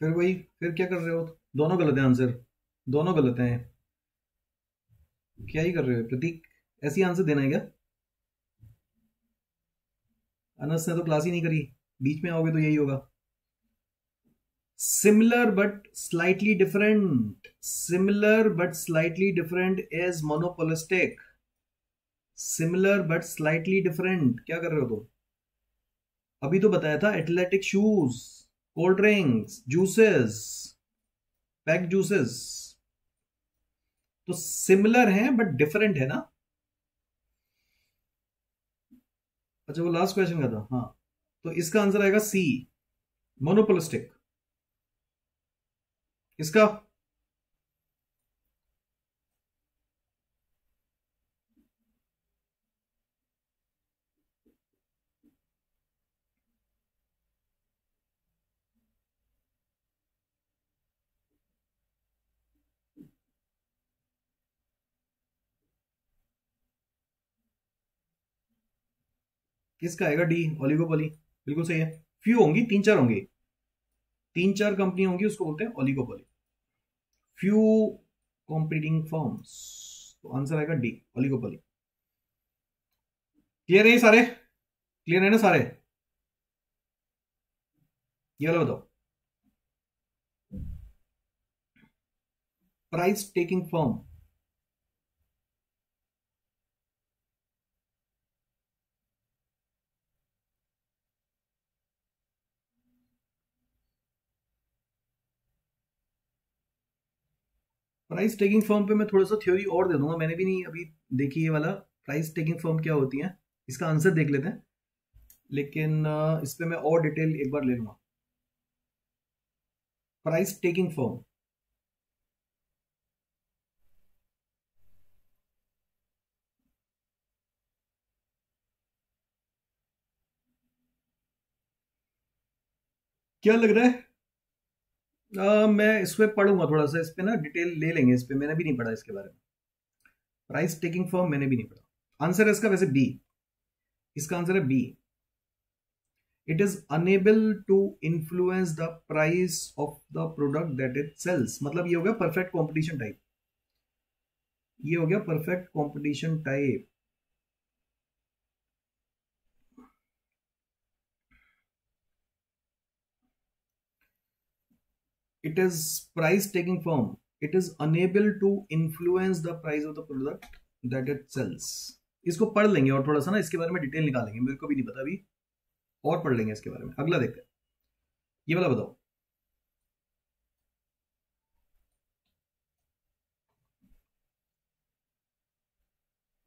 फिर वही, फिर क्या कर रहे हो? दोनों गलत है आंसर, दोनों गलत हैं। क्या ही कर रहे हो प्रतीक? ऐसी आंसर देना है क्या? अनस ने तो क्लास ही नहीं करी, बीच में आओगे तो यही होगा। Similar but slightly different, similar but slightly different is monopolistic. Similar but slightly different, क्या कर रहे हो तुम? अभी तो बताया था athletic shoes, cold drinks, juices, pack juices. तो सिमिलर हैं बट डिफरेंट है ना। अच्छा वो लास्ट क्वेश्चन का था, हाँ। तो इसका आंसर आएगा सी, मोनोपोलिस्टिक। इसका किसका आएगा? D, oligopoly. बिल्कुल सही है। फ्यू होंगी, 3-4 होंगी, 3-4 कंपनी होंगी, उसको बोलते हैं ओलिगोपोली। फ्यू कॉम्पिटिंग फर्म्स, तो आंसर आएगा डी, ओलिगोपोली। क्लियर है ये सारे? क्लियर है ना सारे? ये वाला बताओ। Price taking firm, price taking firm पे मैं थोड़ा सा थ्योरी और दे दूंगा, मैंने भी नहीं अभी देखी ये वाला। प्राइस टेकिंग फर्म क्या होती है, इसका आंसर देख लेते हैं, लेकिन इस पे मैं और डिटेल एक बार ले लूंगा। प्राइस टेकिंग फर्म, क्या लग रहा है? मैं इस पे पढ़ूंगा थोड़ा सा, इस पे ना डिटेल ले लेंगे, इस पे मैंने भी नहीं पढ़ा इसके बारे में। प्राइस टेकिंग फर्म मैंने भी नहीं पढ़ा। आंसर है इसका वैसे बी, इसका आंसर है B. It is enable to influence the price of the product that it sells, मतलब ये हो गया परफेक्ट कॉम्पिटिशन टाइप, ये हो गया perfect competition type. It is price taking firm. It is unable to influence the price of the product that it sells. इसको पढ़ लेंगे और थोड़ा सा ना इसके बारे में डिटेल निकालेंगे, मेरे को भी नहीं पता अभी, और पढ़ लेंगे इसके बारे में। अगला देखते हैं, ये वाला बताओ।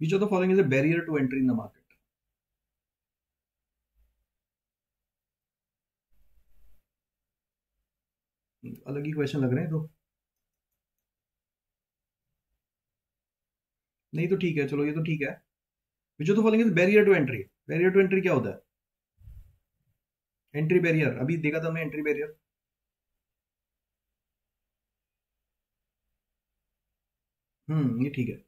Which of the following is a barrier to entry in the market? अलग ही क्वेश्चन लग रहे हैं तो, नहीं तो ठीक है, चलो ये तो ठीक है। Which of the following is barrier to entry? Barrier to entry क्या होता है? एंट्री बैरियर अभी देखा था हमने, एंट्री बैरियर। ये ठीक है।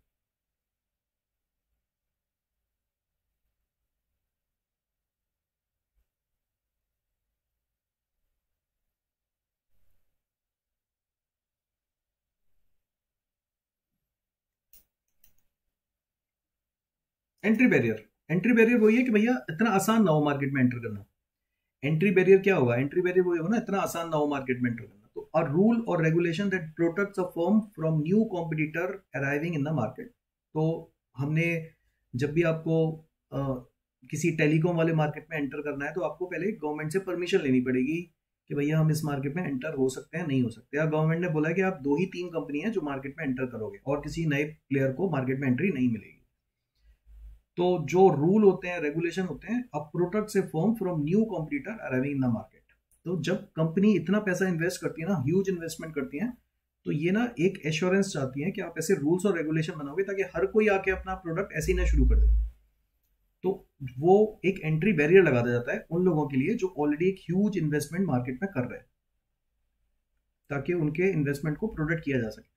एंट्री बैरियर, एंट्री बैरियर वही है कि भैया इतना आसान ना हो मार्केट में एंटर करना। एंट्री बैरियर क्या होगा? एंट्री बैरियर वही होगा ना, इतना आसान ना हो मार्केट में एंटर करना। तो अ रूल और regulation that protects a firm from new competitor arriving in the market. तो हमने जब भी आपको अ, किसी टेलीकॉम वाले मार्केट में एंटर करना है तो आपको पहले गवर्नमेंट से परमिशन लेनी पड़ेगी कि भैया हम इस मार्केट में एंटर हो सकते हैं, नहीं हो सकते। या गवर्नमेंट ने बोला है कि आप 2 ही 3 कंपनी है जो मार्केट में एंटर करोगे और किसी नए प्लेयर को मार्केट में एंट्री नहीं मिलेगी। तो जो रूल होते हैं, रेगुलेशन होते हैं, अब प्रोडक्ट से firm from new competitor arriving in the market. तो जब कंपनी इतना पैसा इन्वेस्ट करती है ना, ह्यूज इन्वेस्टमेंट करती है, तो ये ना एक एश्योरेंस चाहती है कि आप ऐसे रूल्स और रेगुलेशन बनाओगे ताकि हर कोई आके अपना प्रोडक्ट ऐसे ही ना शुरू कर दे। तो वो एक एंट्री बैरियर लगा दिया जाता है उन लोगों के लिए जो ऑलरेडी एक ह्यूज इन्वेस्टमेंट मार्केट में कर रहे हैं, ताकि उनके इन्वेस्टमेंट को प्रोटेक्ट किया जा सके।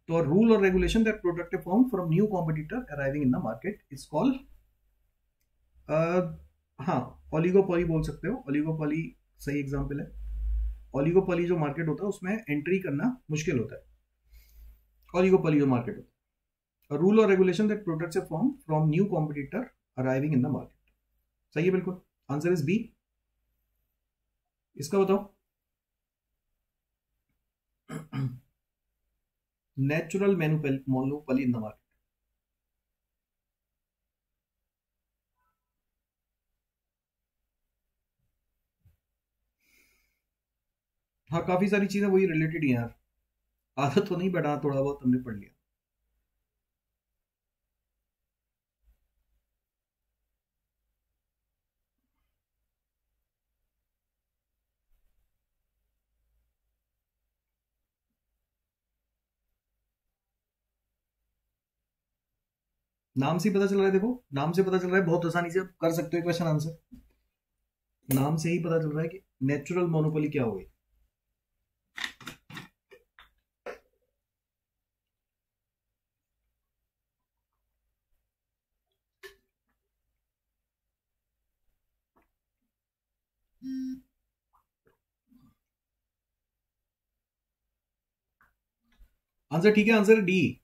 तो रूल और regulation that protect a firm from new competitor arriving in the market is called, हाँ, ओलिगोपॉली बोल सकते हो। ओलिगोपॉली सही एग्जाम्पल है। ओलिगोपॉली जो मार्केट होता है उसमें एंट्री करना मुश्किल होता है। ओलिगोपॉली जो मार्केट होता है, रूल और regulation that protects a firm from new competitor arriving in the market. सही है बिल्कुल, आंसर इज बी। इसका बताओ। Natural monopoly in the market. हाँ, काफी सारी चीजें वही रिलेटेड ही हैं यार, आदत तो नहीं बट हाँ थोड़ा बहुत हमने पढ़ लिया। नाम से ही पता चल रहा है, देखो नाम से पता चल रहा है, बहुत आसानी से आप कर सकते हो क्वेश्चन आंसर। नाम से ही पता चल रहा है कि नेचुरल मोनोपोली क्या होगी। आंसर ठीक है, आंसर है डी।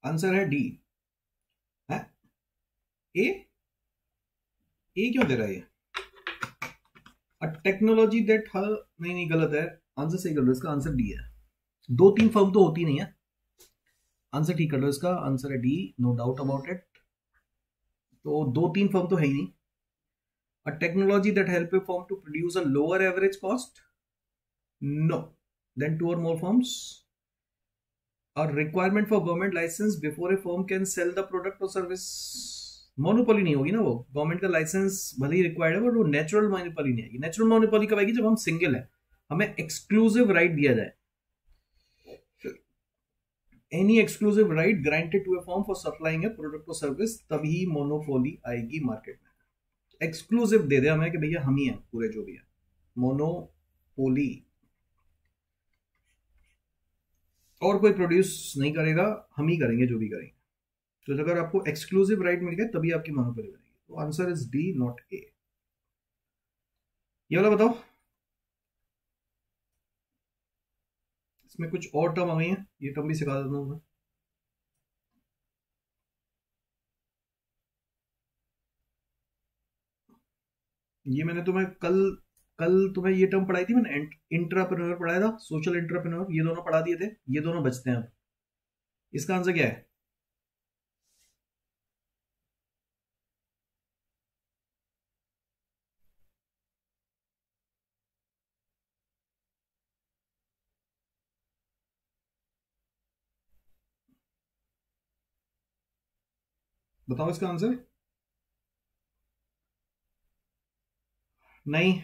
आंसर है डी है। ए, ए क्यों दे रहा है ये? अ टेक्नोलॉजी दैट हर, नहीं नहीं गलत है, आंसर सही कर लो, इसका आंसर डी है। दो तीन फर्म तो होती नहीं है। आंसर ठीक कर लो, इसका आंसर है D, no doubt about it. तो दो तीन फर्म तो है ही नहीं। A technology that help a firm to produce a lower average cost, no, than two और more firms. A requirement for government license before a firm can sell the product or service, monopoly नहीं होगी ना वो। Government का licence भले ही required है, but वो natural monopoly नहीं आएगी। नेचुरल मोनोपोली कब आएगी? जब हम सिंगल है, हमें एक्सक्लूसिव राइट दिया जाए। Any exclusive right granted to a firm for supplying a product और सर्विस, तभी मोनोपोली आएगी मार्केट में। एक्सक्लूसिव दे दे हमें कि भैया हम ही हैं पूरे, जो भी है। मोनोपोली, और कोई प्रोड्यूस नहीं करेगा, हम ही करेंगे जो भी करेंगे। तो अगर आपको एक्सक्लूसिव राइट मिल गया तभी आपकी मोनोपोली बनेगी। तो answer is D, not a. ये वाला बताओ, इसमें कुछ और टर्म आ गई है, ये टर्म भी सिखा देता हूं मैं। ये मैंने तुम्हें कल कल तुम्हें ये टर्म पढ़ाई थी मैंने, इंट्राप्रेन्योर पढ़ाया था, सोशल इंट्राप्रेन्योर, ये दोनों पढ़ा दिए थे। ये दोनों बचते हैं अब। इसका आंसर क्या है? बताओ इसका आंसर। नहीं,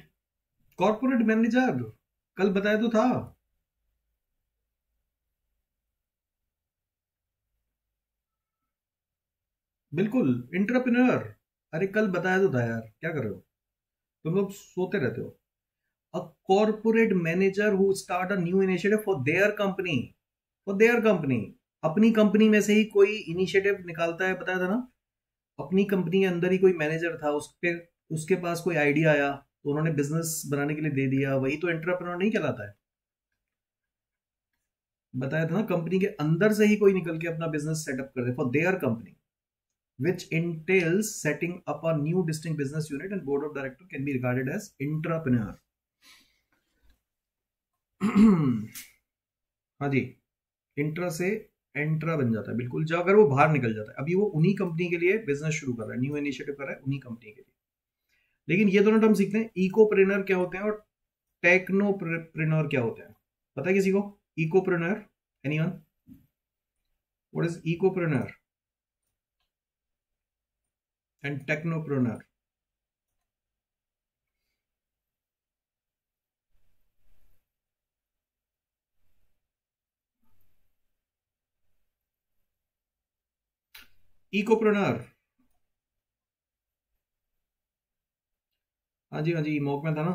कॉर्पोरेट मैनेजर, कल बताया तो था। बिल्कुल, इंटरप्रेन्योर। अरे कल बताया तो था यार, क्या कर रहे हो तुम लोग, सोते रहते हो। A corporate manager who start a new initiative for their company, for their company. अपनी कंपनी में से ही कोई इनिशिएटिव निकालता है, बताया था ना। अपनी कंपनी के अंदर ही कोई मैनेजर था, उसके उसके पास कोई आइडिया आया तो उन्होंने बिजनेस बनाने के लिए दे दिया, वही तो एंटरप्रेन्योर नहीं कहलाता है? बताया था ना, कंपनी के अंदर से ही कोई निकल के अपना बिजनेस सेटअप कर दे for their company, which entails setting up a new distinct business unit and board of director can be regarded as intrapreneur. हाँ जी, इंट्रा से एंट्रा बन जाता है बिल्कुल, जब अगर वो बाहर निकल जाता है। अभी वो उन्हीं कंपनी के लिए बिजनेस शुरू कर रहा है, न्यू इनिशिएटिव कर रहा है उन्हीं कंपनी के लिए। लेकिन ये दोनों टर्म सीखते हैं, इकोप्रेनर क्या होते हैं और टेक्नोप्रेनर क्या होते हैं। पता है किसी को ecopreneur? Anyone? What is ecopreneur and technopreneur? Ecopreneur, हाँ जी हाँ जी, मॉक में था ना।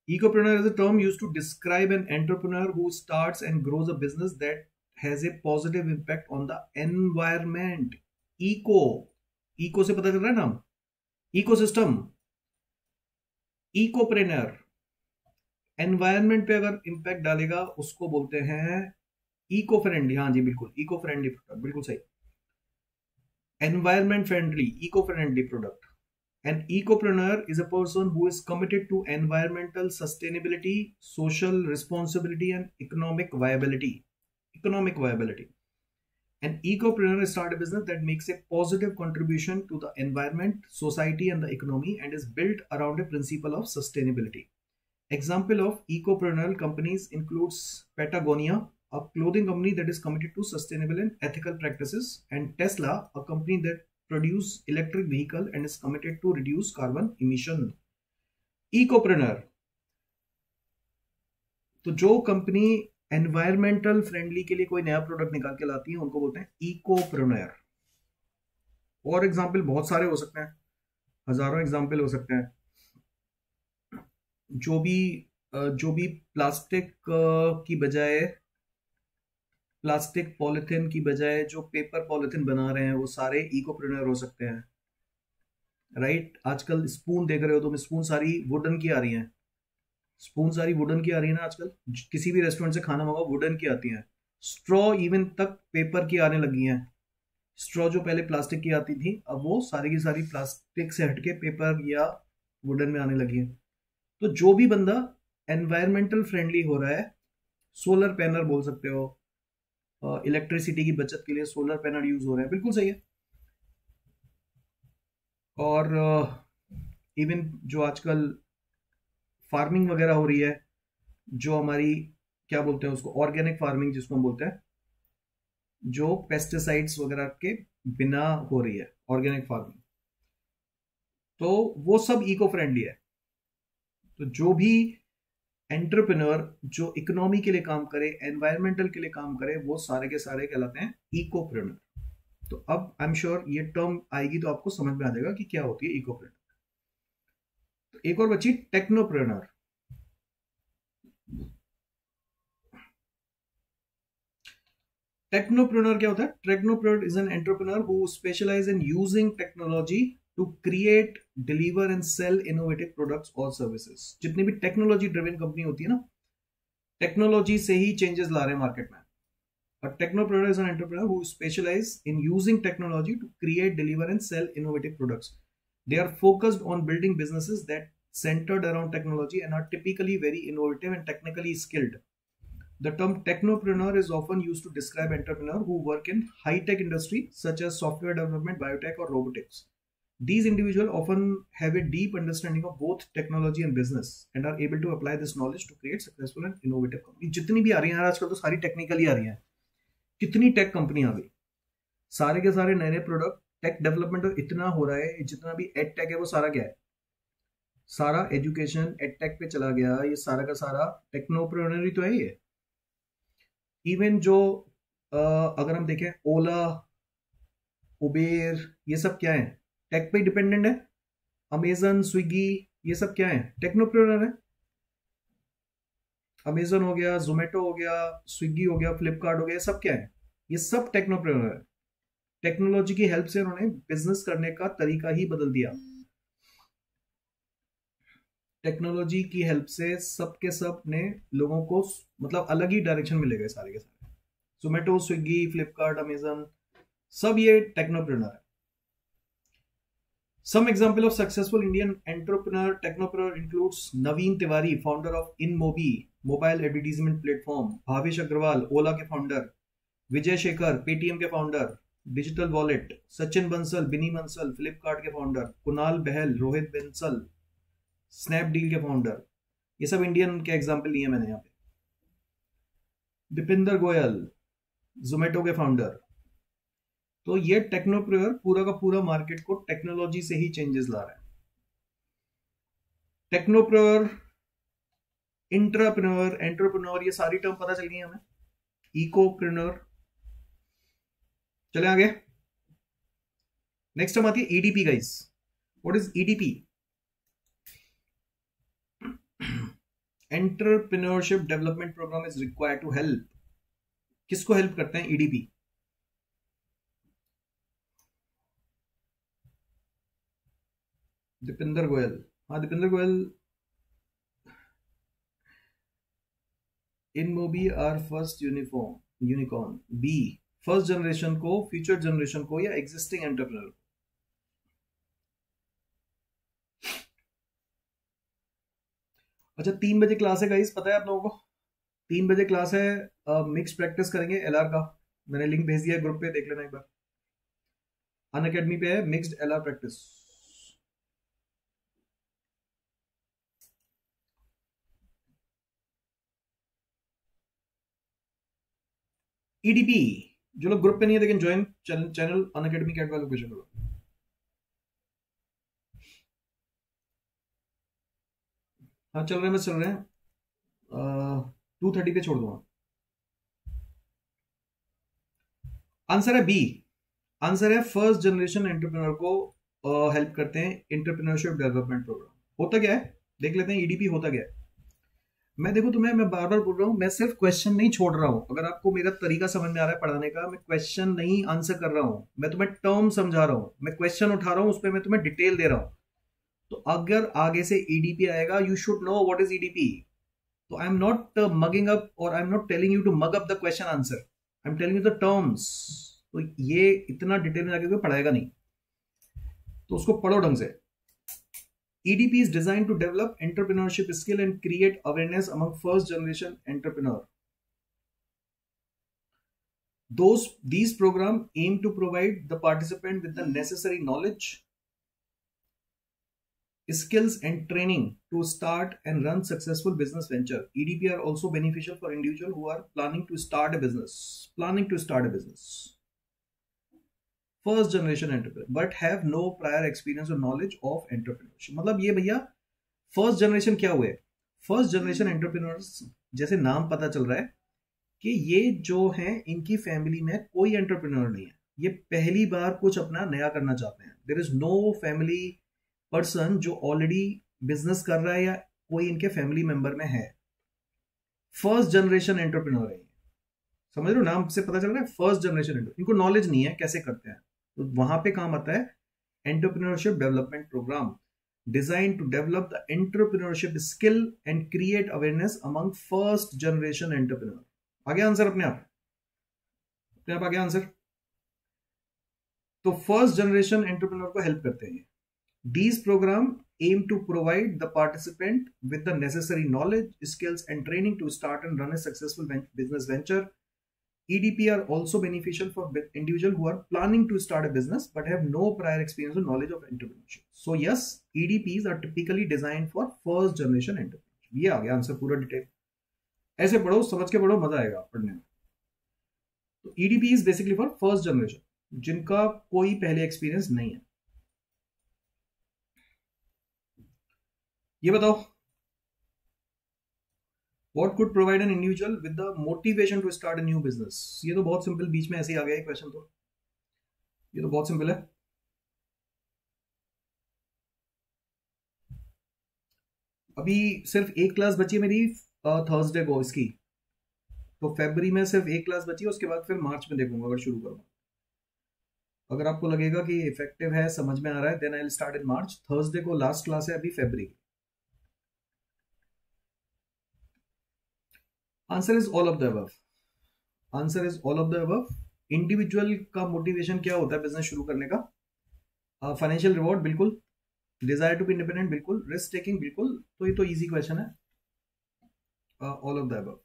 Ecopreneur is a term used to describe an entrepreneur who starts and grows a business that has a positive impact on the environment. Eco से पता चल रहा है नाम, इकोसिस्टम। इकोप्रेनर एनवायरमेंट पे अगर इम्पैक्ट डालेगा उसको बोलते हैं इको फ्रेंडली। हाँ जी बिल्कुल, इको फ्रेंडली प्रोडक्ट, बिल्कुल सही। Environment friendly, eco friendly product. An ecopreneur is a person who is committed to environmental sustainability, social responsibility, and economic viability. Economic viability. An ecopreneur starts a business that makes a positive contribution to the environment, society, and the economy, and is built around a principle of sustainability. Example of ecopreneurial companies includes Patagonia, a clothing company that is committed to sustainable and ethical practices, and Tesla, a company that produce electric vehicle and is committed to reduce carbon emission. Ecopreneur, तो जो company environmental friendly के लिए कोई नया product निकाल के लाती है उनको बोलते हैं इकोप्रेन्योर। और एग्जांपल बहुत सारे हो सकते हैं, हजारों एग्जांपल हो सकते हैं। जो भी प्लास्टिक की बजाय, प्लास्टिक पॉलिथीन की बजाय जो पेपर पॉलिथीन बना रहे हैं वो सारे इकोप्रेन्योर हो सकते हैं, राइट। आजकल स्पून देख रहे हो तुम, स्पून सारी वुडन की आ रही हैं, स्पून सारी वुडन की आ रही है ना आजकल, किसी भी रेस्टोरेंट से खाना मंगाओ वुडन की आती है। स्ट्रॉ इवन तक पेपर की आने लगी हैं। स्ट्रॉ जो पहले प्लास्टिक की आती थी, अब वो सारी की सारी प्लास्टिक से हटके पेपर या वुडन में आने लगी है। तो जो भी बंदा एनवायरमेंटल फ्रेंडली हो रहा है, सोलर पैनल बोल सकते हो, इलेक्ट्रिसिटी की बचत के लिए सोलर पैनल यूज हो रहे हैं, बिल्कुल सही है। और इवन जो आजकल फार्मिंग वगैरह हो रही है, जो हमारी क्या बोलते हैं उसको, ऑर्गेनिक फार्मिंग जिसको हम बोलते हैं, जो पेस्टिसाइड्स वगैरह के बिना हो रही है ऑर्गेनिक फार्मिंग, तो वो सब इको फ्रेंडली है। तो जो भी एंटरप्रेन्योर जो इकोनॉमी के लिए काम करे, एनवायरमेंटल के लिए काम करे, वो सारे के सारे कहलाते हैं इकोप्रेन्योर। तो अब आई एम श्योर ये टर्म आएगी तो आपको समझ में आ जाएगा कि क्या होती है इकोप्रेन्योर। तो एक और बची टेक्नोप्रेन्योर। टेक्नोप्रेन्योर क्या होता है? Technopreneur is an entrepreneur who specialize in using technology to create, deliver and sell innovative products और सर्विसेज। जितनी भी टेक्नोलॉजी ड्रिवन कंपनी होती है ना, टेक्नोलॉजी से ही चेंजेस ला रहे हैं मार्केट में। A technopreneur is an entrepreneur who specializes in using technology to create, deliver, and sell innovative products. They are focused on building businesses that centered around technology and are typically very innovative and technically skilled. The term technopreneur is often used to describe entrepreneurs who work in high-tech industry such as software development, biotech, or robotics. These individuals often have a deep understanding of both technology and business and are able to apply this knowledge to create successful and innovative companies. जितनी भी आ रही हैं आजकल तो सारी technically आ रही हैं। कितनी टेक कंपनी आ गई, सारे के सारे नए नए प्रोडक्ट, टेक डेवलपमेंट तो इतना हो रहा है। जितना भी एड टेक है वो सारा क्या है? सारा एजुकेशन एड टेक पे चला गया। ये सारा का सारा टेक्नोप्रेन्योर ही तो है ये। इवन जो अगर हम देखें ओला, उबेर, ये सब क्या है? टेक पे डिपेंडेंट है। अमेजन, स्विगी, ये सब क्या है? टेक्नोप्रेन्योर है। अमेजन हो गया, जोमेटो हो गया, स्विगी हो गया, फ्लिपकार्ट हो गया, सब क्या है? ये सब टेक्नोप्रेन्योर है। टेक्नोलॉजी की हेल्प से उन्होंने बिजनेस करने का तरीका ही बदल दिया। टेक्नोलॉजी की हेल्प से सब के सब ने लोगों को मतलब अलग ही डायरेक्शन में ले गए सारे के सारे। जोमेटो, स्विगी, फ्लिपकार्ट, अमेजन, सब ये टेक्नोप्रेन्योर है। Some example of successful Indian technopreneur includes Naveen Tiwari, founder of InMobi, mobile advertisement platform, Bhavesh Agrawal, Ola के founder, Vijay Shekhar, Paytm के founder, Digital Wallet, Sachin Bansal, Binny Bansal, Flipkart के founder, Kunal Bahal, Rohit Bansal, Snapdeal के founder। ये सब Indian के example लिए मैंने यहाँ पे। दीपिंदर गोयल, जोमेटो के फाउंडर। तो ये टेक्नोप्रेन्योर पूरा का पूरा मार्केट को टेक्नोलॉजी से ही चेंजेस ला रहा है। टेक्नोप्रेन्योर, इंट्राप्रेन्योर, एंटरप्रेन्योर, ये सारी टर्म पता चल गई हमें। इकोप्रेन्योर। चले आगे। नेक्स्ट टर्म आती है EDP guys. What is EDP? Entrepreneurship development program is required to help. किसको हेल्प करते हैं ईडीपी? दीपिंदर गोयल। हाँ, Deepinder Goyal. InMobi are first unicorn. B, first generation को, फ्यूचर जनरेशन को, या एग्जिस्टिंग एंटरप्रेन्योर। अच्छा, 3 बजे क्लास है गाइस, पता है आप लोगों को? 3 बजे क्लास है। मिक्स प्रैक्टिस करेंगे एलआर का। मैंने लिंक भेज दिया है ग्रुप पे, देख लेना एक बार। अनअकैडमी पे है मिक्स्ड एलआर प्रैक्टिस। ईडीपी जो लोग ग्रुप पे नहीं है लेकिन ज्वाइन चैनल अनअकैडमी कैट वालों क्वेश्चन करो। हाँ चल रहे हैं, बस चल रहे हैं। 2:30 पे छोड़ दूंगा। आंसर है बी। आंसर है फर्स्ट जनरेशन एंटरप्रेन्योर को हेल्प करते हैं एंटरप्रेन्योरशिप डेवलपमेंट प्रोग्राम। होता क्या है देख लेते हैं। ईडीपी होता क्या है? मैं देखो तुम्हें, मैं बार बार बोल रहा हूं, मैं सिर्फ क्वेश्चन नहीं छोड़ रहा हूं। अगर आपको मेरा तरीका समझ में आ रहा है पढ़ाने का, मैं क्वेश्चन नहीं आंसर कर रहा हूं, मैं तुम्हें टर्म समझा रहा हूं। मैं क्वेश्चन उठा रहा हूं, उस पर मैं तुम्हें डिटेल दे रहा हूं। तो अगर आगे से ईडीपी आएगा, you should know what is EDP. तो I am not mugging up और I am not telling you to mug up the question answer, I am telling you the terms. तो ये इतना डिटेल में जाके कोई पढ़ाएगा नहीं, तो उसको पढ़ो ढंग से। EDP is designed to develop entrepreneurship skill and create awareness among first generation entrepreneur. These programs aim to provide the participant with the necessary knowledge, skills and training to start and run successful business venture. EDP are also beneficial for individuals who are planning to start a business. First generation entrepreneur but have no prior experience और knowledge of entrepreneurship. मतलब ये भैया first generation क्या हुए, first generation entrepreneurs, जैसे नाम पता चल रहा है कि ये जो हैं इनकी फैमिली में कोई एंटरप्रेन्योर नहीं है, ये पहली बार कुछ अपना नया करना चाहते हैं। There is no family person जो ऑलरेडी बिजनेस कर रहा है या कोई इनके फैमिली मेंबर में है। फर्स्ट जनरेशन एंटरप्रेन्योर है, समझ रहे हो, नाम से पता चल रहा है फर्स्ट जनरेशन एंटरप्रेन्योर। इनको नॉलेज नहीं है कैसे करते हैं, तो वहां पे काम आता है entrepreneurship development program design to develop the entrepreneurship skill and create awareness among first generation entrepreneur. आगे आंसर अपने आप आगे आंसर। तो फर्स्ट जनरेशन एंटरप्रेन्योर को हेल्प करते हैं। These programs aim to provide the participant with the necessary knowledge, skills and training to start and run a successful business venture. EDP are also beneficial for individuals who are planning to start a business but have no prior experience or knowledge of entrepreneurship. So yes, EDPs are typically designed for first generation entrepreneurship. ये आ गया answer पूरा detail. ऐसे पढ़ो, समझ के पढ़ो, मजा आएगा पढ़ने में। तो EDP is basically for first generation, जिनका कोई पहले एक्सपीरियंस नहीं है। ये बताओ, What could provide an individual with the motivation to start a new business? ये तो बहुत सिंपल, बीच में ऐसे ही आ गया ये क्वेश्चन, तो ये तो बहुत सिंपल है। अभी सिर्फ एक क्लास बची है मेरी थर्सडे को इसकी, तो फरवरी में सिर्फ एक क्लास बची है, उसके बाद फिर मार्च में देखूंगा अगर शुरू करूंगा। अगर आपको लगेगा कि इफेक्टिव है, समझ में आ रहा है, then I will start in March. Thursday को लास्ट क्लास है अभी फरवरी। Answer is all of the above. Answer is all of the above. Individual का मोटिवेशन क्या होता है बिजनेस शुरू करने का? फाइनेंशियल रिवॉर्ड बिल्कुल, डिजायर टू बी इंडिपेंडेंट बिल्कुल, रिस्क टेकिंग बिल्कुल। तो ये तो इजी क्वेश्चन है, ऑल ऑफ द अबव।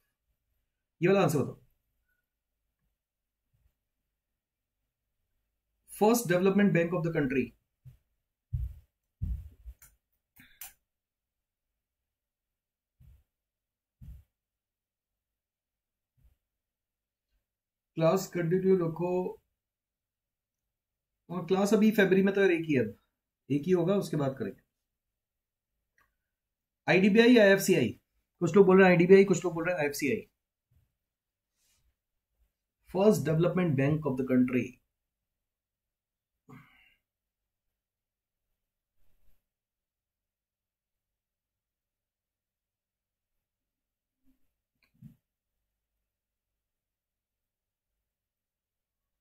ये वाला आंसर बताओ। First development bank of the country, class continue रखो। और क्लास अभी फरवरी में तो यार एक ही है, एक ही होगा, उसके बाद करेंगे। आईडीबीआई या आईएफसीआई? कुछ लोग बोल रहे हैं आईडीबीआई, कुछ लोग बोल रहे हैं IFCI. First development bank of the country,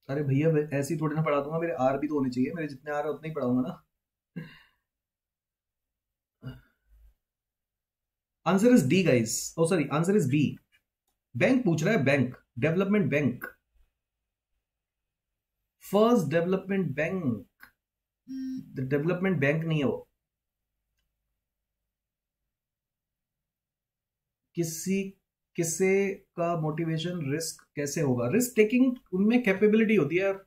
अरे भैया ऐसे ही थोड़ी ना पढ़ा दूंगा, मेरे आर भी तो होने चाहिए, मेरे जितने आर है उतने ही पढ़ाऊंगा ना। Answer is D guys, oh sorry, answer is B. Bank पूछ रहा है, bank, development bank, first development bank, development bank नहीं है वो। किसे का मोटिवेशन रिस्क कैसे होगा? रिस्क टेकिंग उनमें कैपेबिलिटी होती है यार।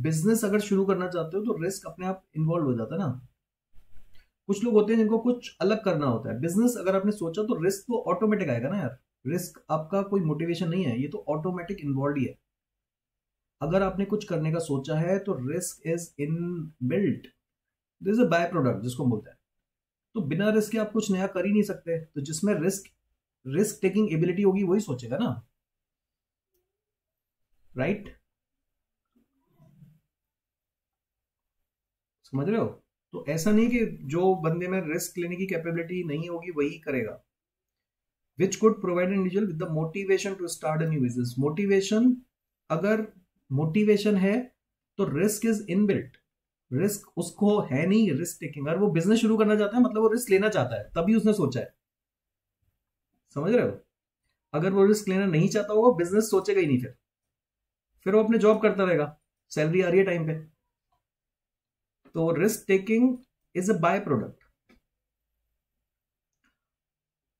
बिजनेस अगर शुरू करना चाहते हो तो रिस्क अपने आप इन्वॉल्व हो जाता है ना। कुछ लोग होते हैं जिनको कुछ अलग करना होता है। बिजनेस अगर आपने सोचा तो रिस्क तो ऑटोमेटिक आएगा ना यार। रिस्क आपका कोई मोटिवेशन नहीं है, ये तो ऑटोमेटिक इन्वॉल्व ही है। अगर आपने कुछ करने का सोचा है तो risk is in built, this is a by product जिसको बोलते हैं। तो बिना रिस्क के आप कुछ नया कर ही नहीं सकते। तो जिसमें रिस्क टेकिंग एबिलिटी होगी वही सोचेगा ना, राइट? समझ रहे हो? तो ऐसा नहीं कि जो बंदे में रिस्क लेने की कैपेबिलिटी नहीं होगी वही करेगा। Which could provide individual with the motivation to start a new business. Motivation, अगर मोटिवेशन है तो रिस्क इज इनबिल्ट। रिस्क उसको है नहीं, रिस्क टेकिंग। अगर वो बिजनेस शुरू करना चाहता है मतलब वो रिस्क लेना चाहता है, तभी उसने सोचा है। समझ रहे हो? अगर वो रिस्क लेना नहीं चाहता होगा, बिजनेस सोचेगा ही नहीं। फिर वो अपने जॉब करता रहेगा, सैलरी आ रही है टाइम पे। तो risk taking is a by product.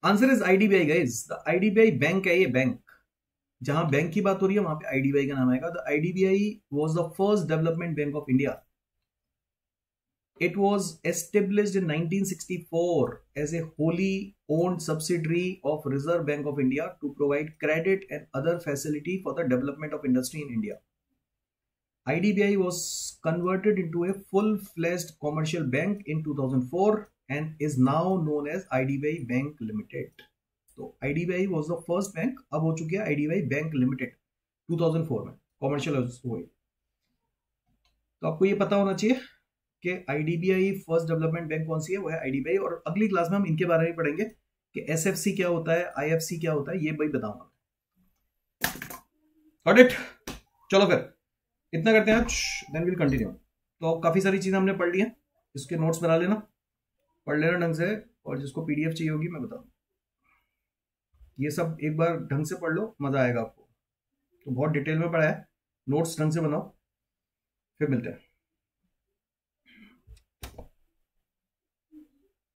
Answer is IDBI guys. The IDBI bank है ये, बैंक। जहां बैंक की बात हो रही है वहां पे आईडीबीआई का नाम आएगा। The IDBI was the first development bank of India. It was established in 1964 as a wholly owned subsidiary of Reserve Bank of India to provide credit and other facility for the development of industry in India. IDBI was converted into a full-fledged commercial bank in 2004 and is now known as IDBI Bank Limited. तो IDBI was the first bank, अब हो चुकी है IDBI Bank Limited 2004 में commercial हो गई। तो आपको ये पता होना चाहिए कि आईडीबीआई फर्स्ट डेवलपमेंट बैंक कौन सी है, वो है आईडीबीआई। और अगली क्लास में हम इनके बारे में पढ़ेंगे कि एसएफसी क्या होता है, आईएफसी क्या होता है, ये भाई बताऊंगा। Got it? चलो फिर इतना करते हैं आज, देन विल कंटिन्यू। तो काफी सारी चीजें हमने पढ़ ली हैं, इसके नोट्स बना लेना, पढ़ लेना ढंग से, और जिसको पीडीएफ चाहिए होगी मैं बताऊँ। ये सब एक बार ढंग से पढ़ लो, मजा आएगा आपको। तो बहुत डिटेल में पढ़ा है, नोट्स ढंग से बनाओ, फिर मिलते हैं।